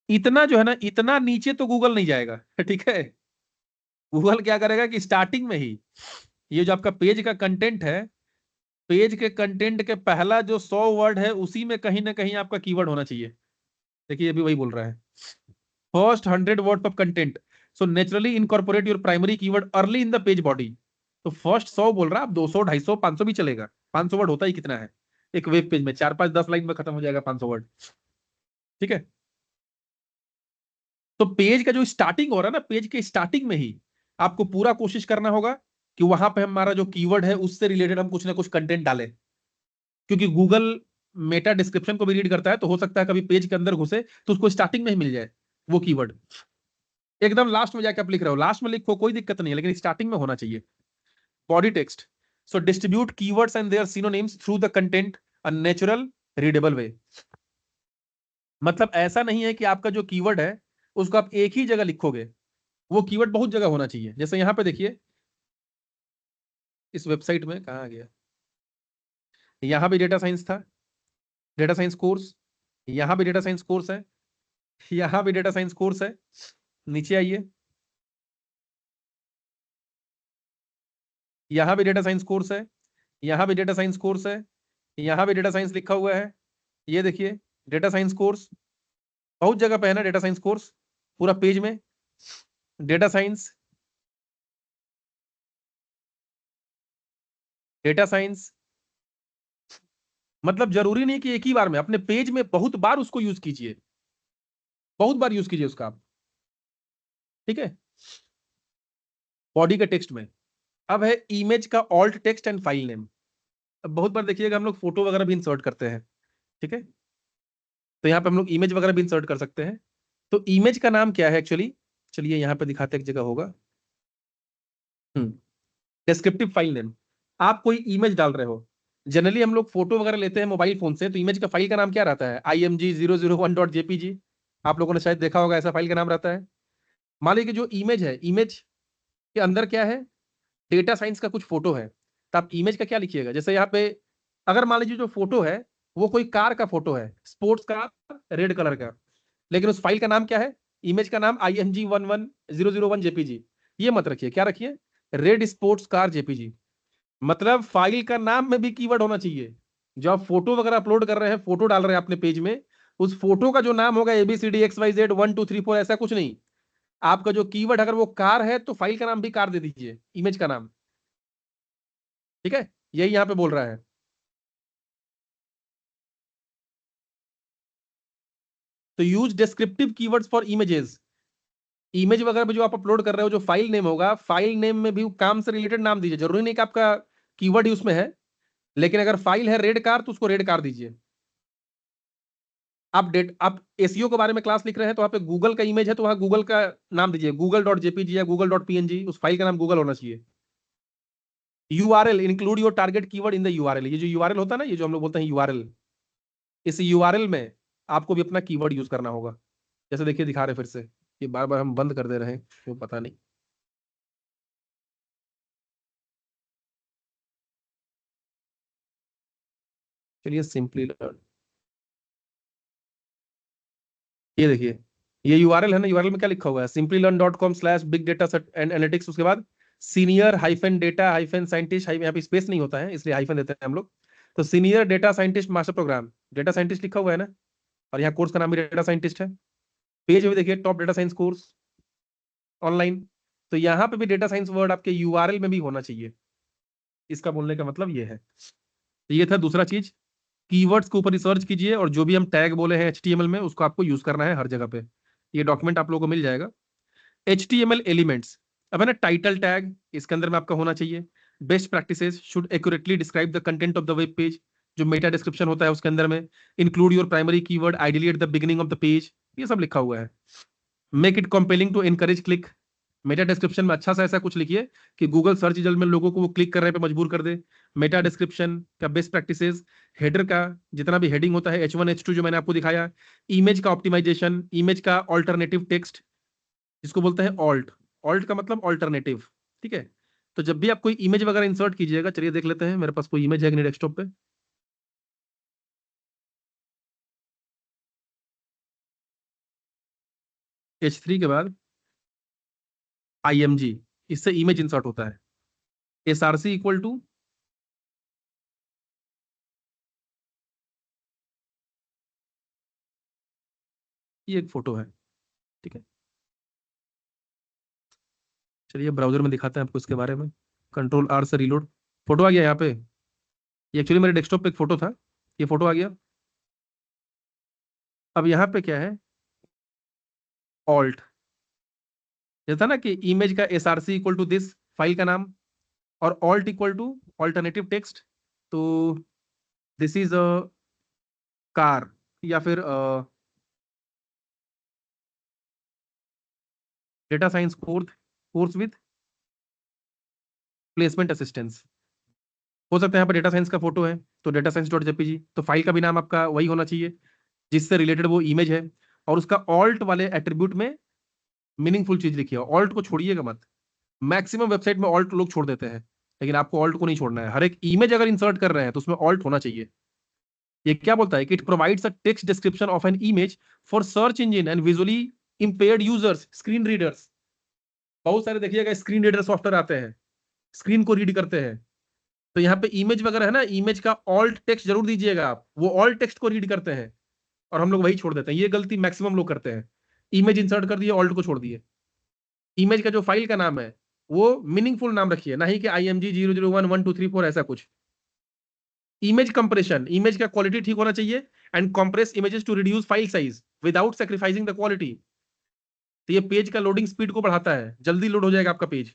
इतना जो है ना, इतना नीचे तो गूगल नहीं जाएगा ठीक है। गूगल क्या करेगा कि स्टार्टिंग में ही ये जो आपका पेज का कंटेंट है, पेज के कंटेंट के पहला जो 100 वर्ड है उसी में कहीं ना कहीं आपका कीवर्ड होना चाहिए। देखिए ये भी वही बोल रहा है, first 100 word of content so naturally incorporate your primary keyword early in the page body. तो फर्स्ट 100 बोल रहा है, आप 200 250 500 भी चलेगा। 500 वर्ड होता ही कितना है एक वेब पेज में, 4 5 10 लाइन में खत्म हो जाएगा 500 वर्ड। ठीक है। तो पेज का जो स्टार्टिंग हो रहा है ना, पेज के स्टार्टिंग में ही आपको पूरा कोशिश करना होगा कि वहां पे हमारा जो कीवर्ड है उससे रिलेटेड हम कुछ ना कुछ कंटेंट डालें, क्योंकि गूगल मेटा डिस्क्रिप्शन को भी रीड करता है, तो हो सकता है कभी पेज के अंदर घुसे तो उसको स्टार्टिंग में ही मिल जाए वो कीवर्ड। एकदम लास्ट में जाके आप लिख रहे हो, लास्ट में लिखो कोई दिक्कत नहीं है, लेकिन स्टार्टिंग में होना चाहिए। Body text, so distribute keywords and their synonyms through the content a natural readable way. मतलब ऐसा नहीं है कि आपका जो कीवर्ड है उसको आप एक ही जगह लिखोगे, वो कीवर्ड बहुत जगह होना चाहिए। जैसे यहां पे देखिए, इस वेबसाइट में कहा गया, यहां भी डेटा साइंस था, डेटा साइंस कोर्स, यहां भी डेटा साइंस कोर्स है, यहां भी डेटा साइंस कोर्स है। नीचे आइए, यहां भी डेटा साइंस कोर्स है, यहां भी डेटा साइंस कोर्स है, यहां भी डेटा साइंस लिखा हुआ है। ये देखिए डेटा साइंस कोर्स बहुत जगह पे है ना, डेटा साइंस कोर्स पूरा पेज में डेटा साइंस, डेटा साइंस। मतलब जरूरी नहीं कि एक ही बार में, अपने पेज में बहुत बार उसको यूज कीजिए, बहुत बार यूज कीजिए उसका आप। ठीक है। बॉडी के टेक्स्ट में अब है इमेज का alt text and file name. अब बहुत बार देखिएगा हम लोग फोटो वगैरह भी इंसर्ट करते हैं। ठीक है। तो यहाँ पे हम लोग इमेज वगैरह भी इंसर्ट कर सकते हैं। तो इमेज का नाम क्या है एक्चुअली, चलिए यहाँ पे दिखाते एक जगह होगा। डिस्क्रिप्टिव फाइल नेम, आप कोई इमेज डाल रहे हो, जनरली हम लोग फोटो वगैरह लेते हैं मोबाइल फोन से, तो इमेज का फाइल का नाम क्या रहता है, img001.jpg। आप लोगों ने शायद देखा होगा, ऐसा फाइल का नाम रहता है। मान लीजिए कि जो इमेज है, इमेज के अंदर क्या है, डेटा साइंस का कुछ फोटो है, तो आप इमेज का क्या लिखिएगा। जैसे यहाँ पे अगर मान लीजिए जो फोटो है वो कोई कार का फोटो है, स्पोर्ट्स कार, रेड कलर का, लेकिन उस फाइल का नाम क्या है, इमेज का नाम img11001jpg। ये मत रखिए, क्या रखिए, रेड स्पोर्ट्स कार जेपीजी। मतलब फाइल का नाम में भी कीवर्ड होना चाहिए। जो आप फोटो वगैरह अपलोड कर रहे हैं, फोटो डाल रहे हैं अपने पेज में, उस फोटो का जो नाम होगा ABCDXYZ 1 2 3 4 ऐसा कुछ नहीं। आपका जो कीवर्ड अगर वो कार है तो फाइल का नाम भी कार दे दीजिए, इमेज का नाम। ठीक है, यही यहां पे बोल रहा है। तो use descriptive keywords for images. Image वगैरह पे जो आप अपलोड कर रहे हो, जो फाइल नेम होगा, फाइल नेम में भी काम से रिलेटेड नाम दीजिए। जरूरी नहीं कि आपका कीवर्ड ही उसमें है, लेकिन अगर फाइल है रेड कार तो उसको रेड कार दीजिए। आप एसईओ के बारे में क्लास लिख रहे हैं तो वहाँ पे गूगल का इमेज है तो वहाँ गूगल का नाम दीजिए, google.jpg या google.png, उस फाइल का नाम गूगल होना चाहिए। URL, include your target keyword in the URL, ये जो यूआरएल होता है ना, ये जो हम लोग बोलते हैं यूआरएल, इस यूआरएल में आपको भी अपना कीवर्ड यूज करना होगा। जैसे देखिए दिखा रहे फिर से, ये बार बार हम बंद कर दे रहे हैं क्यों पता नहीं। चलिए सिंपली लर्न, ये देखिए ये यूआरएल है ना, यूआरएल में क्या लिखा हुआ है, simplylearn.com/big-data and analytics, उसके बाद senior hyphen data hyphen scientist, यहाँ पे स्पेस नहीं होता है इसलिए हाइफन देते हैं हम लोग, तो senior data scientist master program, data scientist लिखा हुआ है ना, और यहाँ कोर्स का नाम भी डेटा साइंटिस्ट है। पेज में देखिए top data science course online, तो यहाँ पे भी डेटा साइंस वर्ड आपके यूआरएल में भी होना चाहिए। इसका बोलने का मतलब ये है। तो ये था दूसरा चीज, कीवर्ड्स के ऊपर रिसर्च कीजिए और जो भी हम टैग बोले हैं एचटीएमएल में उसको आपको यूज करना है हर जगह पे। ये डॉक्यूमेंट आप लोगों को मिल जाएगा। HTML एलिमेंट्स, अब है ना टाइटल टैग, इसके अंदर में आपका होना चाहिए। Best practices should accurately describe the content of the web page, जो मेटा डिस्क्रिप्शन होता है उसके अंदर में। Include your primary keyword ideally at the beginning of the page, ये सब लिखा हुआ है। Make it compelling to encourage click, meta description में अच्छा सा ऐसा कुछ लिखिए कि गूगल सर्च रिजल्ट में लोगों को वो क्लिक करने पे मजबूर कर दे। मेटा डिस्क्रिप्शन का बेस्ट प्रैक्टिसेस, हेडर का जितना भी हेडिंग होता है H1 H2 जो मैंने आपको दिखाया, इमेज का ऑप्टिमाइजेशन, इमेज का ऑल्टरनेटिव टेक्स्ट जिसको बोलते हैं ऑल्ट, ऑल्ट का मतलब ऑल्टरनेटिव, ठीक है। तो जब भी आप कोई इमेज वगैरह इंसर्ट कीजिएगा, चलिए देख लेते हैं मेरे पास कोई इमेज है कि नहीं डेस्कटॉप पे। H3 के बाद IMG, इससे इमेज इंसर्ट होता है। SRC इक्वल टू, ये एक फोटो है, ठीक है। चलिए ब्राउजर में दिखाते हैं आपको इसके बारे में। Ctrl+R से रीलोड, फोटो आ गया यहाँ पे। ये एक्चुअली मेरे डेस्कटॉप पे एक फोटो था, ये फोटो आ गया। अब यहाँ पे क्या है, ऑल्ट, जैसा ना कि इमेज का SRC equal to this file का नाम, और alt equal to alternative text, तो दिस इज अ कार, या फिर data science course, course with placement assistance, हो सकता है यहाँ पर डेटा साइंस का फोटो है तो डेटा साइंस डॉट जेपीजी, तो फाइल का भी नाम आपका वही होना चाहिए जिससे रिलेटेड वो इमेज है। और उसका ऑल्ट वाले एट्रीब्यूट में मीनिंगफुल चीज लिखिए, ऑल्ट को छोड़िएगा मत। मैक्सिमम वेबसाइट में ऑल्ट लोग छोड़ देते हैं, लेकिन आपको ऑल्ट को नहीं छोड़ना है। हर एक इमेज अगर इंसर्ट कर रहे हैं तो उसमें ऑल्ट होना चाहिए। ये क्या बोलता है कि it provides a text description of an image for search engine and visually impaired users, screen readers. बहुत सारे देखिएगा स्क्रीन रीडर सॉफ्टवेयर आते हैं, स्क्रीन को रीड करते हैं, तो यहाँ पे इमेज वगैरह है ना, इमेज का ऑल्ट टेक्स्ट जरूर दीजिएगा आप, वो ऑल्ट टेक्स्ट को रीड करते हैं और हम लोग वही छोड़ देते हैं। ये गलती मैक्सिमम लोग करते हैं, इमेज इंसर्ट कर दिए ऑल्ट को छोड़ दिए। इमेज का जो फाइल का नाम है वो मीनिंगफुल नाम रखिए, ना ही कि IMG0011234 ऐसा कुछ। इमेज कंप्रेशन, इमेज का क्वालिटी ठीक होना चाहिए, and compress images to reduce file size without sacrificing the quality. तो ये पेज का लोडिंग स्पीड को बढ़ाता है, जल्दी लोड हो जाएगा आपका पेज।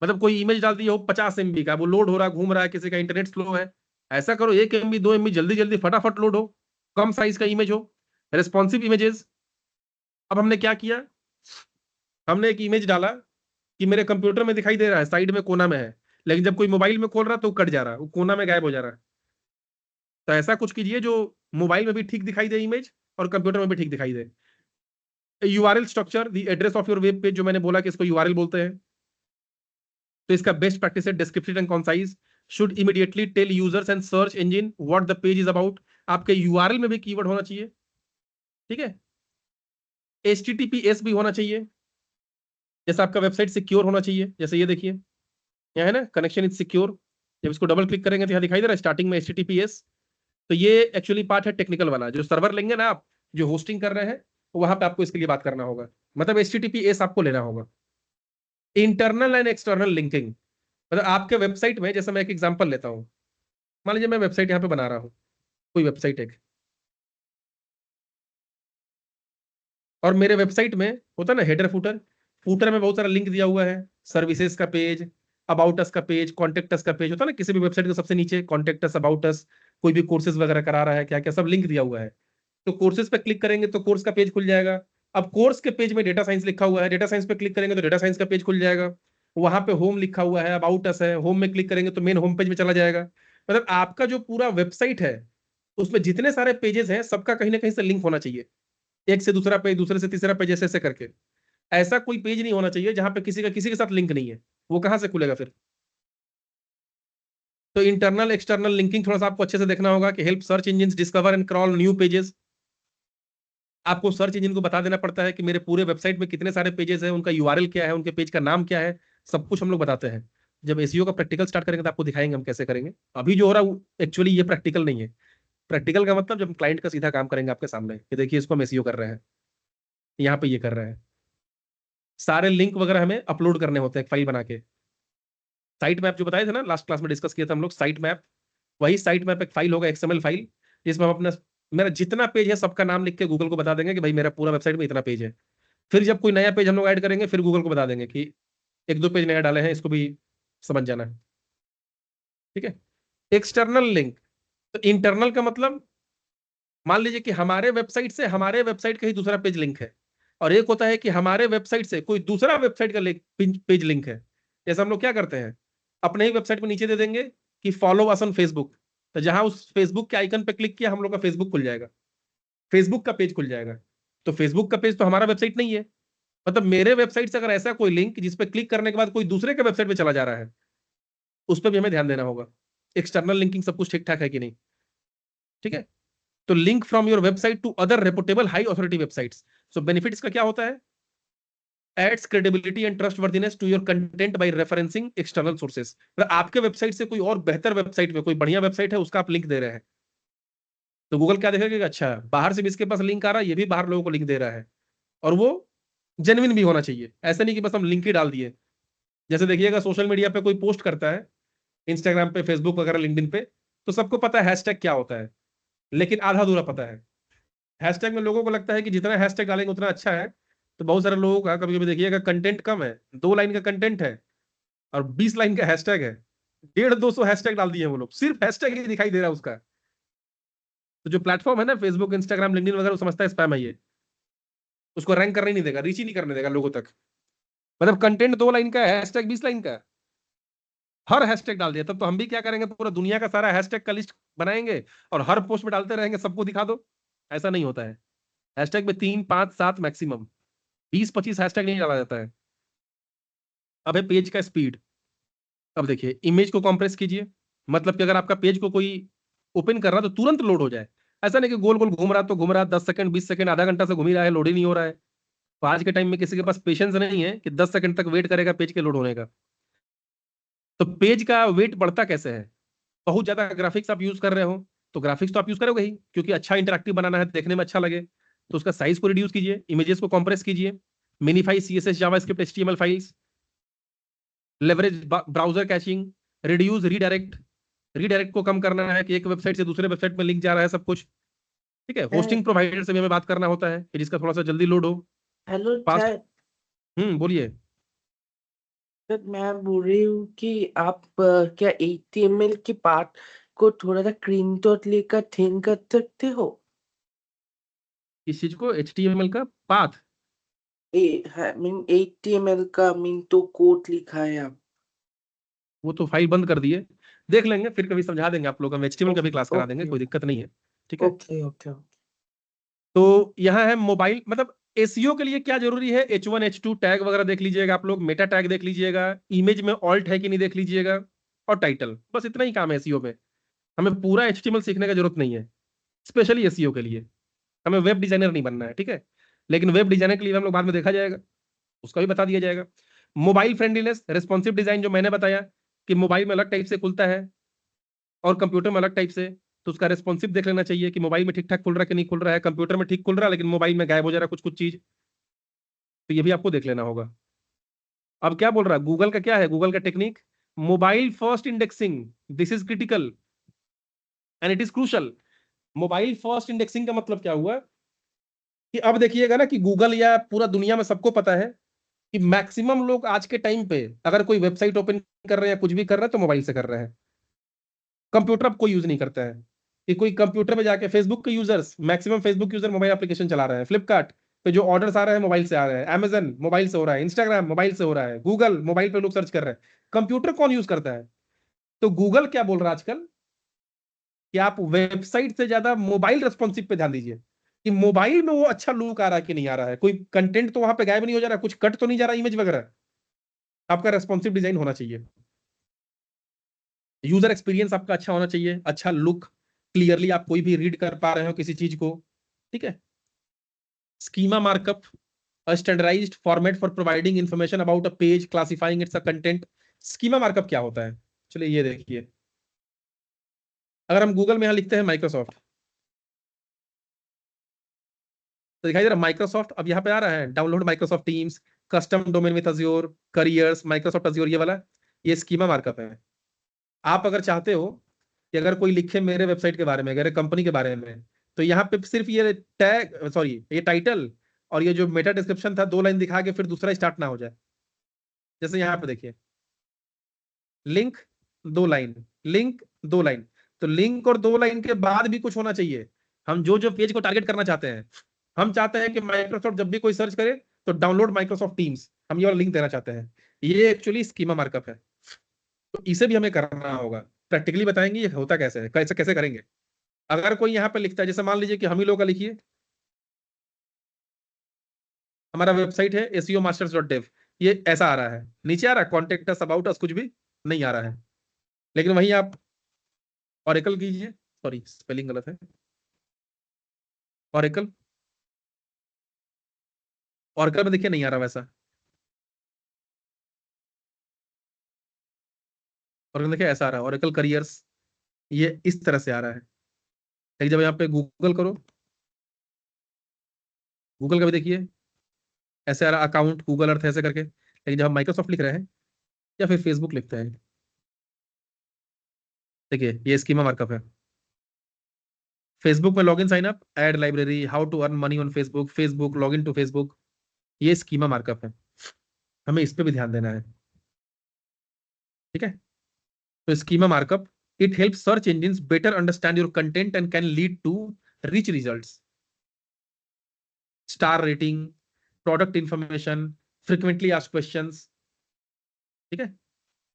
मतलब कोई इमेज डाल दी हो 50 MB का, वो लोड हो रहा घूम रहा है, किसी का इंटरनेट स्लो है, ऐसा करो 1 MB 2 MB जल्दी जल्दी फटाफट लोड हो, कम साइज का इमेज हो, रेस्पॉन्सिव इमेजेस। अब हमने क्या किया, हमने एक इमेज डाला कि मेरे कंप्यूटर में दिखाई दे रहा है साइड में कोना में है, लेकिन जब कोई मोबाइल में खोल रहा है तो कट जा रहा है, वो कोना में गायब हो जा रहा है। तो ऐसा कुछ कीजिए जो मोबाइल में भी ठीक दिखाई दे इमेज और कंप्यूटर में भी ठीक दिखाई दे। URL structure, the address of your web page, जो मैंने बोला कि इसको यूआरएल बोलते हैं, तो इसका बेस्ट प्रैक्टिस है descriptive and concise, should immediately tell users and search engine what the page is about. आपके यूआरएल में भी कीवर्ड होना चाहिए, ठीक है। HTTPS भी होना चाहिए, जैसा आपका वेबसाइट सिक्योर होना चाहिए, जैसे ये देखिए यहाँ है ना, कनेक्शन इज सिक्योर। जब इसको डबल क्लिक करेंगे तो यहाँ दिखाई दे रहा है स्टार्टिंग में HTTPS। तो ये एक्चुअली पार्ट है टेक्निकल वाला, जो सर्वर लेंगे ना आप, जो होस्टिंग कर रहे हैं, तो वहां पे आपको इसके लिए बात करना होगा, मतलब HTTPS आपको लेना होगा। इंटरनल एंड एक्सटर्नल लिंकिंग, मतलब आपके वेबसाइट में, जैसे मैं एक एग्जांपल लेता हूँ, मान लीजिए मैं वेबसाइट यहाँ पे बना रहा हूँ, कोई वेबसाइट एक, और मेरे वेबसाइट में होता है ना हेडर फुटर, फुटर में बहुत सारा लिंक दिया हुआ है, सर्विसेज का पेज, अबाउट अस का पेज, कॉन्टेक्ट अस का पेज होता है ना, किसी भी वेबसाइट के सबसे नीचे कॉन्टेक्ट अस, अबाउट अस, कोई भी कोर्सेज वगैरह करा रहा है क्या क्या, सब लिंक दिया हुआ है। तो कोर्सेज पे क्लिक करेंगे तो कोर्स का पेज खुल जाएगा। अब कोर्स के पेज में डेटा साइंस लिखा हुआ है, डेटा साइंस पे क्लिक करेंगे तो डेटा साइंस का पेज खुल जाएगा। वहां पे होम लिखा हुआ है, अबाउट अस है, होम में क्लिक करेंगे तो मेन होम पेज में चला जाएगा। मतलब आपका जो पूरा वेबसाइट है उसमें जितने सारे पेजेस हैं सबका कहीं ना कहीं से लिंक होना चाहिए, एक से दूसरा पेज, दूसरे से तीसरा पेज, ऐसे ऐसे करके। ऐसा कोई पेज नहीं होना चाहिए जहां पे किसी का किसी के साथ लिंक नहीं है, वो कहां से खुलेगा फिर। तो इंटरनल एक्सटर्नल लिंकिंग थोड़ा सा आपको अच्छे से देखना होगा कि help search engine discover and crawl new pages. आपको सर्च इंजन को बता देना पड़ता है कि मेरे पूरे वेबसाइट में कितने सारे पेजेस हैं, उनका यूआरएल क्या है, उनके पेज का नाम क्या है, सब कुछ हम लोग बताते हैं। जब एसईओ का प्रैक्टिकल स्टार्ट करेंगे तो आपको दिखाएंगे हम कैसे करेंगे। अभी जो हो रहा है एक्चुअली ये प्रैक्टिकल नहीं है। प्रैक्टिकल का मतलब जब क्लाइंट का सीधा काम करेंगे आपके सामने कि देखिए इसको हम एसईओ कर रहे हैं, यहाँ पे ये कर रहे हैं। सारे लिंक वगैरह हमें अपलोड करने होते हैं फाइल बना के। साइट मैप जो बताए थे ना, लास्ट क्लास में डिस्कस किया था हम लोग, साइट मैप। वही साइट मैप एक फाइल होगा, एक्सएमएल फाइल, जिसमें हम अपना मेरा जितना पेज है सबका नाम लिख के गूगल को बता देंगे कि भाई मेरा पूरा वेबसाइट में इतना पेज है। फिर जब कोई नया पेज हम लोग ऐड करेंगे फिर गूगल को बता देंगे कि एक दो पेज नया डाले हैं, इसको भी समझ जाना है। ठीक है। एक्सटर्नल लिंक, तो इंटरनल का मतलब मान लीजिए कि हमारे वेबसाइट से हमारे वेबसाइट का ही दूसरा पेज लिंक है, और एक होता है कि हमारे वेबसाइट से कोई दूसरा वेबसाइट का पेज लिंक है। जैसे हम लोग क्या करते हैं, अपने ही वेबसाइट पर नीचे दे देंगे कि फॉलो अस ऑन फेसबुक, तो जहां उस फेसबुक के आइकन पे क्लिक किया हम लोग का फेसबुक खुल जाएगा, फेसबुक का पेज खुल जाएगा। तो फेसबुक का पेज तो हमारा वेबसाइट नहीं है। मतलब मेरे वेबसाइट से अगर ऐसा कोई लिंक जिस पे क्लिक करने के बाद कोई दूसरे के वेबसाइट पे चला जा रहा है, उस पर भी हमें ध्यान देना होगा। एक्सटर्नल लिंकिंग सब कुछ ठीक ठाक है कि नहीं। ठीक है। तो link from your website to other reputable high authority websites. So benefits का क्या होता है, adds credibility and trustworthiness to your content by referencing external sources. मतलब आपके वेबसाइट से कोई और बेहतर वेबसाइट में, कोई बढ़िया वेबसाइट है उसका आप लिंक दे रहे हैं, तो गूगल क्या देखेगा कि अच्छा बाहर से भी इसके पास लिंक आ रहा है, ये भी बाहर लोगों को लिंक दे रहा है, और वो जेन्युइन भी होना चाहिए। ऐसा नहीं कि बस हम लिंक ही डाल दिए। जैसे देखिएगा सोशल मीडिया पे कोई पोस्ट करता है, इंस्टाग्राम पे, फेसबुक वगैरह, लिंक्डइन पे, तो सबको पता है हैशटैग क्या होता है, लेकिन आधा अधूरा पता है। हैशटैग में लोगों को लगता है कि जितना हैशटैग डालेंगे उतना अच्छा है। तो बहुत सारे लोगों का कभी कभी देखिएगा कंटेंट कम है, 2 लाइन का कंटेंट है और 20 लाइन का हैशटैग है, 150-200 हैशटैग डाल दिए वो लोग, सिर्फ हैशटैग ही दिखाई दे रहा है उसका। तो जो प्लेटफॉर्म है ना, फेसबुक, इंस्टाग्राम, लिंक्डइन वगैरह, वो समझता है स्पैम है ये, उसको रैंक करने ही नहीं देगा, रीच ही नहीं करने देगा लोगों तक। मतलब कंटेंट 2 लाइन का है, हैशटैग 20 लाइन का, हर हैशटैग डाल दिया। तब तो हम भी क्या करेंगे, पूरा दुनिया का सारा हैशटैग का लिस्ट बनाएंगे और हर पोस्ट में डालते रहेंगे, सबको दिखा दो। ऐसा नहीं होता है। हैशटैग में 3 5 7 मैक्सिमम, 20 25 हैशटैग नहीं डाला जाता है। अब है पेज का स्पीड। अब देखिए, इमेज को कंप्रेस कीजिए, मतलब कि अगर आपका पेज को कोई ओपन कर रहा है तो तुरंत लोड हो जाए। ऐसा नहीं कि गोल गोल घूम रहा तो घूम रहा, 10 सेकंड 20 सेकंड आधा घंटा से घूम ही रहा है, लोड ही नहीं हो रहा है। तो आज के टाइम में किसी के पास पेशेंस नहीं है कि 10 सेकंड तक वेट करेगा पेज के लोड होने का। तो पेज का वेट बढ़ता कैसे है, बहुत ज्यादा ग्राफिक्स आप यूज कर रहे हो तो ग्राफिक्स तो आप यूज करोगे ही, क्योंकि अच्छा इंटरेक्टिव बनाना है, देखने में अच्छा लगे। तो उसका साइज को रिड्यूस कीजिए, इमेजेस को कंप्रेस कीजिए, मिनिफाई CSS JavaScript HTML files, leverage browser catching, reduce redirect. Redirect को कम करना है कि एक वेबसाइट से दूसरे वेबसाइट में लिंक जा रहा है सब कुछ। ठीक है। होस्टिंग प्रोवाइडर से भी हमें बात करना होता है कि जिसका थोड़ा सा जल्दी लोड हो, हेलो फास्ट। सर। बोलिए। सर मैं बोल रही हूँ कि आप क्या HTML के पार्ट को थोड़ा सा स्क्रीनशॉट लेकर थिन कर सकते हो। इस चीज को एचटीएमएल का पाथ, मीन HTML का मीन तो कोड लिखा है आप। वो तो फाइल बंद कर दिए, देख लेंगे फिर कभी समझा देंगे आप लोग, हम एचटीएमएल का भी क्लास करा देंगे, ओके कोई दिक्कत नहीं है। ठीक है। Okay okay. तो यहाँ है मोबाइल, मतलब एसईओ के लिए क्या जरूरी है, H1 H2 टैग वगैरह देख लीजिएगा आप लोग, मेटा टैग देख लीजिएगा, इमेज में ऑल्ट है कि नहीं देख लीजिएगा, और टाइटल। बस इतना ही काम है एसईओ में। हमें पूरा एचटीएमएल सीखने का जरूरत नहीं है, स्पेशली एसईओ के लिए। हमें वेब डिजाइनर नहीं बनना है, ठीक है। लेकिन वेब डिजाइनर के लिए हम लोग बाद में देखा जाएगा, उसका भी बता दिया जाएगा। मोबाइल फ्रेंडलीनेस, रेस्पॉन्सिव डिजाइन जो मैंने बताया कि मोबाइल में अलग टाइप से खुलता है और कंप्यूटर में अलग टाइप से, तो उसका रेस्पॉन्सिव देख लेना चाहिए कि मोबाइल में ठीक ठाक खुल रहा है कि नहीं खुल रहा है, कंप्यूटर में ठीक खुल रहा है लेकिन मोबाइल में गायब हो जा रहा है कुछ कुछ चीज, तो ये भी आपको देख लेना होगा। अब क्या बोल रहा है गूगल का, क्या है गूगल का technique, mobile first indexing, this is critical and it is crucial. Mobile first indexing का मतलब क्या हुआ कि अब देखिएगा ना कि गूगल या पूरा दुनिया में सबको पता है कि मैक्सिमम लोग आज के टाइम पे अगर कोई वेबसाइट ओपन कर रहे हैं या कुछ भी कर रहे हैं तो मोबाइल से कर रहे हैं, कंप्यूटर अब कोई यूज नहीं करता है। कि कोई कंप्यूटर में जाके फेसबुक के users, maximum Facebook user mobile application चला रहे हैं, फ्लिपकार्ट पे जो ऑर्डर्स आ रहे हैं मोबाइल से आ रहे हैं, अमेजन मोबाइल से हो रहा है, इंस्टाग्राम मोबाइल से हो रहा है, गूगल मोबाइल पे लोग सर्च कर रहे हैं, कंप्यूटर कौन यूज करता है? तो गूगल क्या बोल रहा है आजकल कि आप वेबसाइट से ज्यादा मोबाइल रेस्पॉन्सिव पे ध्यान दीजिए, कि मोबाइल में वो अच्छा लुक आ रहा है कि नहीं आ रहा है, कोई कंटेंट तो वहां पे गायब नहीं हो जा रहा, कुछ कट तो नहीं जा रहा इमेज वगैरह, आपका रेस्पॉन्सिव डिजाइन होना चाहिए, यूजर एक्सपीरियंस आपका अच्छा होना चाहिए, अच्छा लुक, क्लियरली आप कोई भी रीड कर पा रहे हो किसी चीज को, ठीक है। Schema markup, a standardized format for providing information about a page, classifying its content। Schema markup क्या होता है? चलिए ये देखिए, अगर हम गूगल में यहां लिखते हैं माइक्रोसॉफ्ट, तो दिखाई दे रहा है माइक्रोसॉफ्ट, अब यहाँ पे आ रहा है download Microsoft teams, custom domain with Azure, careers, Microsoft Azure, ये वाला, ये स्कीमा मार्कअप है। आप अगर चाहते हो कि अगर कोई लिखे मेरे वेबसाइट के बारे में, अगर कंपनी के बारे में, तो यहाँ पे सिर्फ ये टैग, सॉरी ये टाइटल और ये जो मेटा डिस्क्रिप्शन था, 2 लाइन दिखा के फिर दूसरा स्टार्ट ना हो जाए। जैसे यहाँ पे देखिए, लिंक 2 लाइन, लिंक 2 लाइन, तो लिंक और 2 लाइन के बाद भी कुछ होना चाहिए। हम जो जो पेज को टारगेट करना चाहते हैं, हम चाहते हैं कि माइक्रोसॉफ्ट जब भी कोई सर्च करे तो डाउनलोड माइक्रोसॉफ्ट टीम्स, हम ये वाला लिंक देना चाहते हैं। ये एक्चुअली स्कीमा मार्कअप है, तो इसे भी हमें करना होगा। प्रैक्टिकली बताएंगे ये होता कैसे है, कैसे कैसे करेंगे। अगर कोई यहाँ पे लिखता है, जैसे मान लीजिए कि हम ही लोग का लिखिए, हमारा वेबसाइट है SEOmasters.dev, ये ऐसा आ रहा है, नीचे आ रहा है कॉन्टेक्ट अस, अबाउट अस, कुछ भी नहीं आ रहा है। लेकिन वहीं आप ऑरेकल कीजिए, सॉरी स्पेलिंग गलत है, ऑरेकल, ऑरेकल में देखिए नहीं आ रहा वैसा, ऑरेकल देखिए ऐसा आ रहा है, ऑरेकल करियर्स, ये इस तरह से आ रहा है। लेकिन जब यहाँ पे गूगल करो, गूगल का भी देखिए ऐसे आ रहा, अकाउंट गूगल अर्थ ऐसे करके। लेकिन जब हम माइक्रोसॉफ्ट लिख रहे हैं या फिर फेसबुक लिखते हैं, देखिए ये स्कीमा मार्कअप है। फेसबुक में login sign up, ad library, how to earn money on Facebook, Facebook login to Facebook, ये स्कीमा मार्कअप है, हमें इस पे भी ध्यान देना है, ठीक है। तो schema markup, it help search engine better understand your content and can lead to rich results, star rating, product information, frequently asked questions, ठीक है।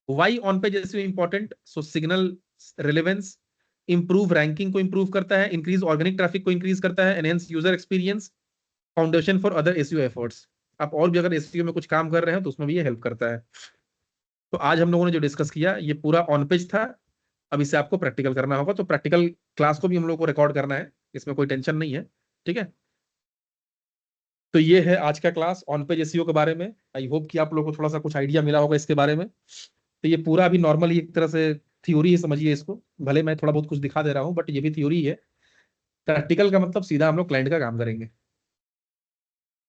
Why on page SEO important, so signal relevance, improve ranking को improve करता है, increase organic traffic को increase करता है, enhance user experience, foundation for other SEO efforts. आप और भी अगर एसईओ में कुछ काम कर रहे हैं तो उसमें भी ये हेल्प करता है। तो आज हम लोगों ने जो डिस्कस किया ये पूरा ऑन पेज था, अब इसे आपको प्रैक्टिकल करना होगा, तो प्रैक्टिकल क्लास को भी हम लोग को रिकॉर्ड करना है, इसमें कोई टेंशन नहीं है, ठीक है। तो ये है आज का क्लास ऑन पेज एसईओ के बारे में। आई होप कि आप लोगों को थोड़ा सा कुछ आइडिया मिला होगा इसके बारे में। तो ये पूरा अभी नॉर्मली एक तरह से थ्योरी ही समझिए इसको, भले मैं थोड़ा बहुत कुछ दिखा दे रहा हूँ बट ये भी थ्योरी है। प्रैक्टिकल का मतलब सीधा हम लोग क्लाइंट का काम करेंगे,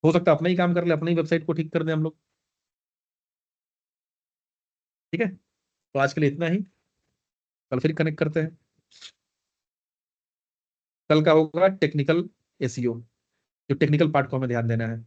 हो सकता है अपना ही काम कर ले, अपनी वेबसाइट को ठीक कर दें हम लोग, ठीक है। तो आज के लिए इतना ही, कल फिर कनेक्ट करते हैं। कल का होगा टेक्निकल एसईओ, जो टेक्निकल पार्ट को हमें ध्यान देना है।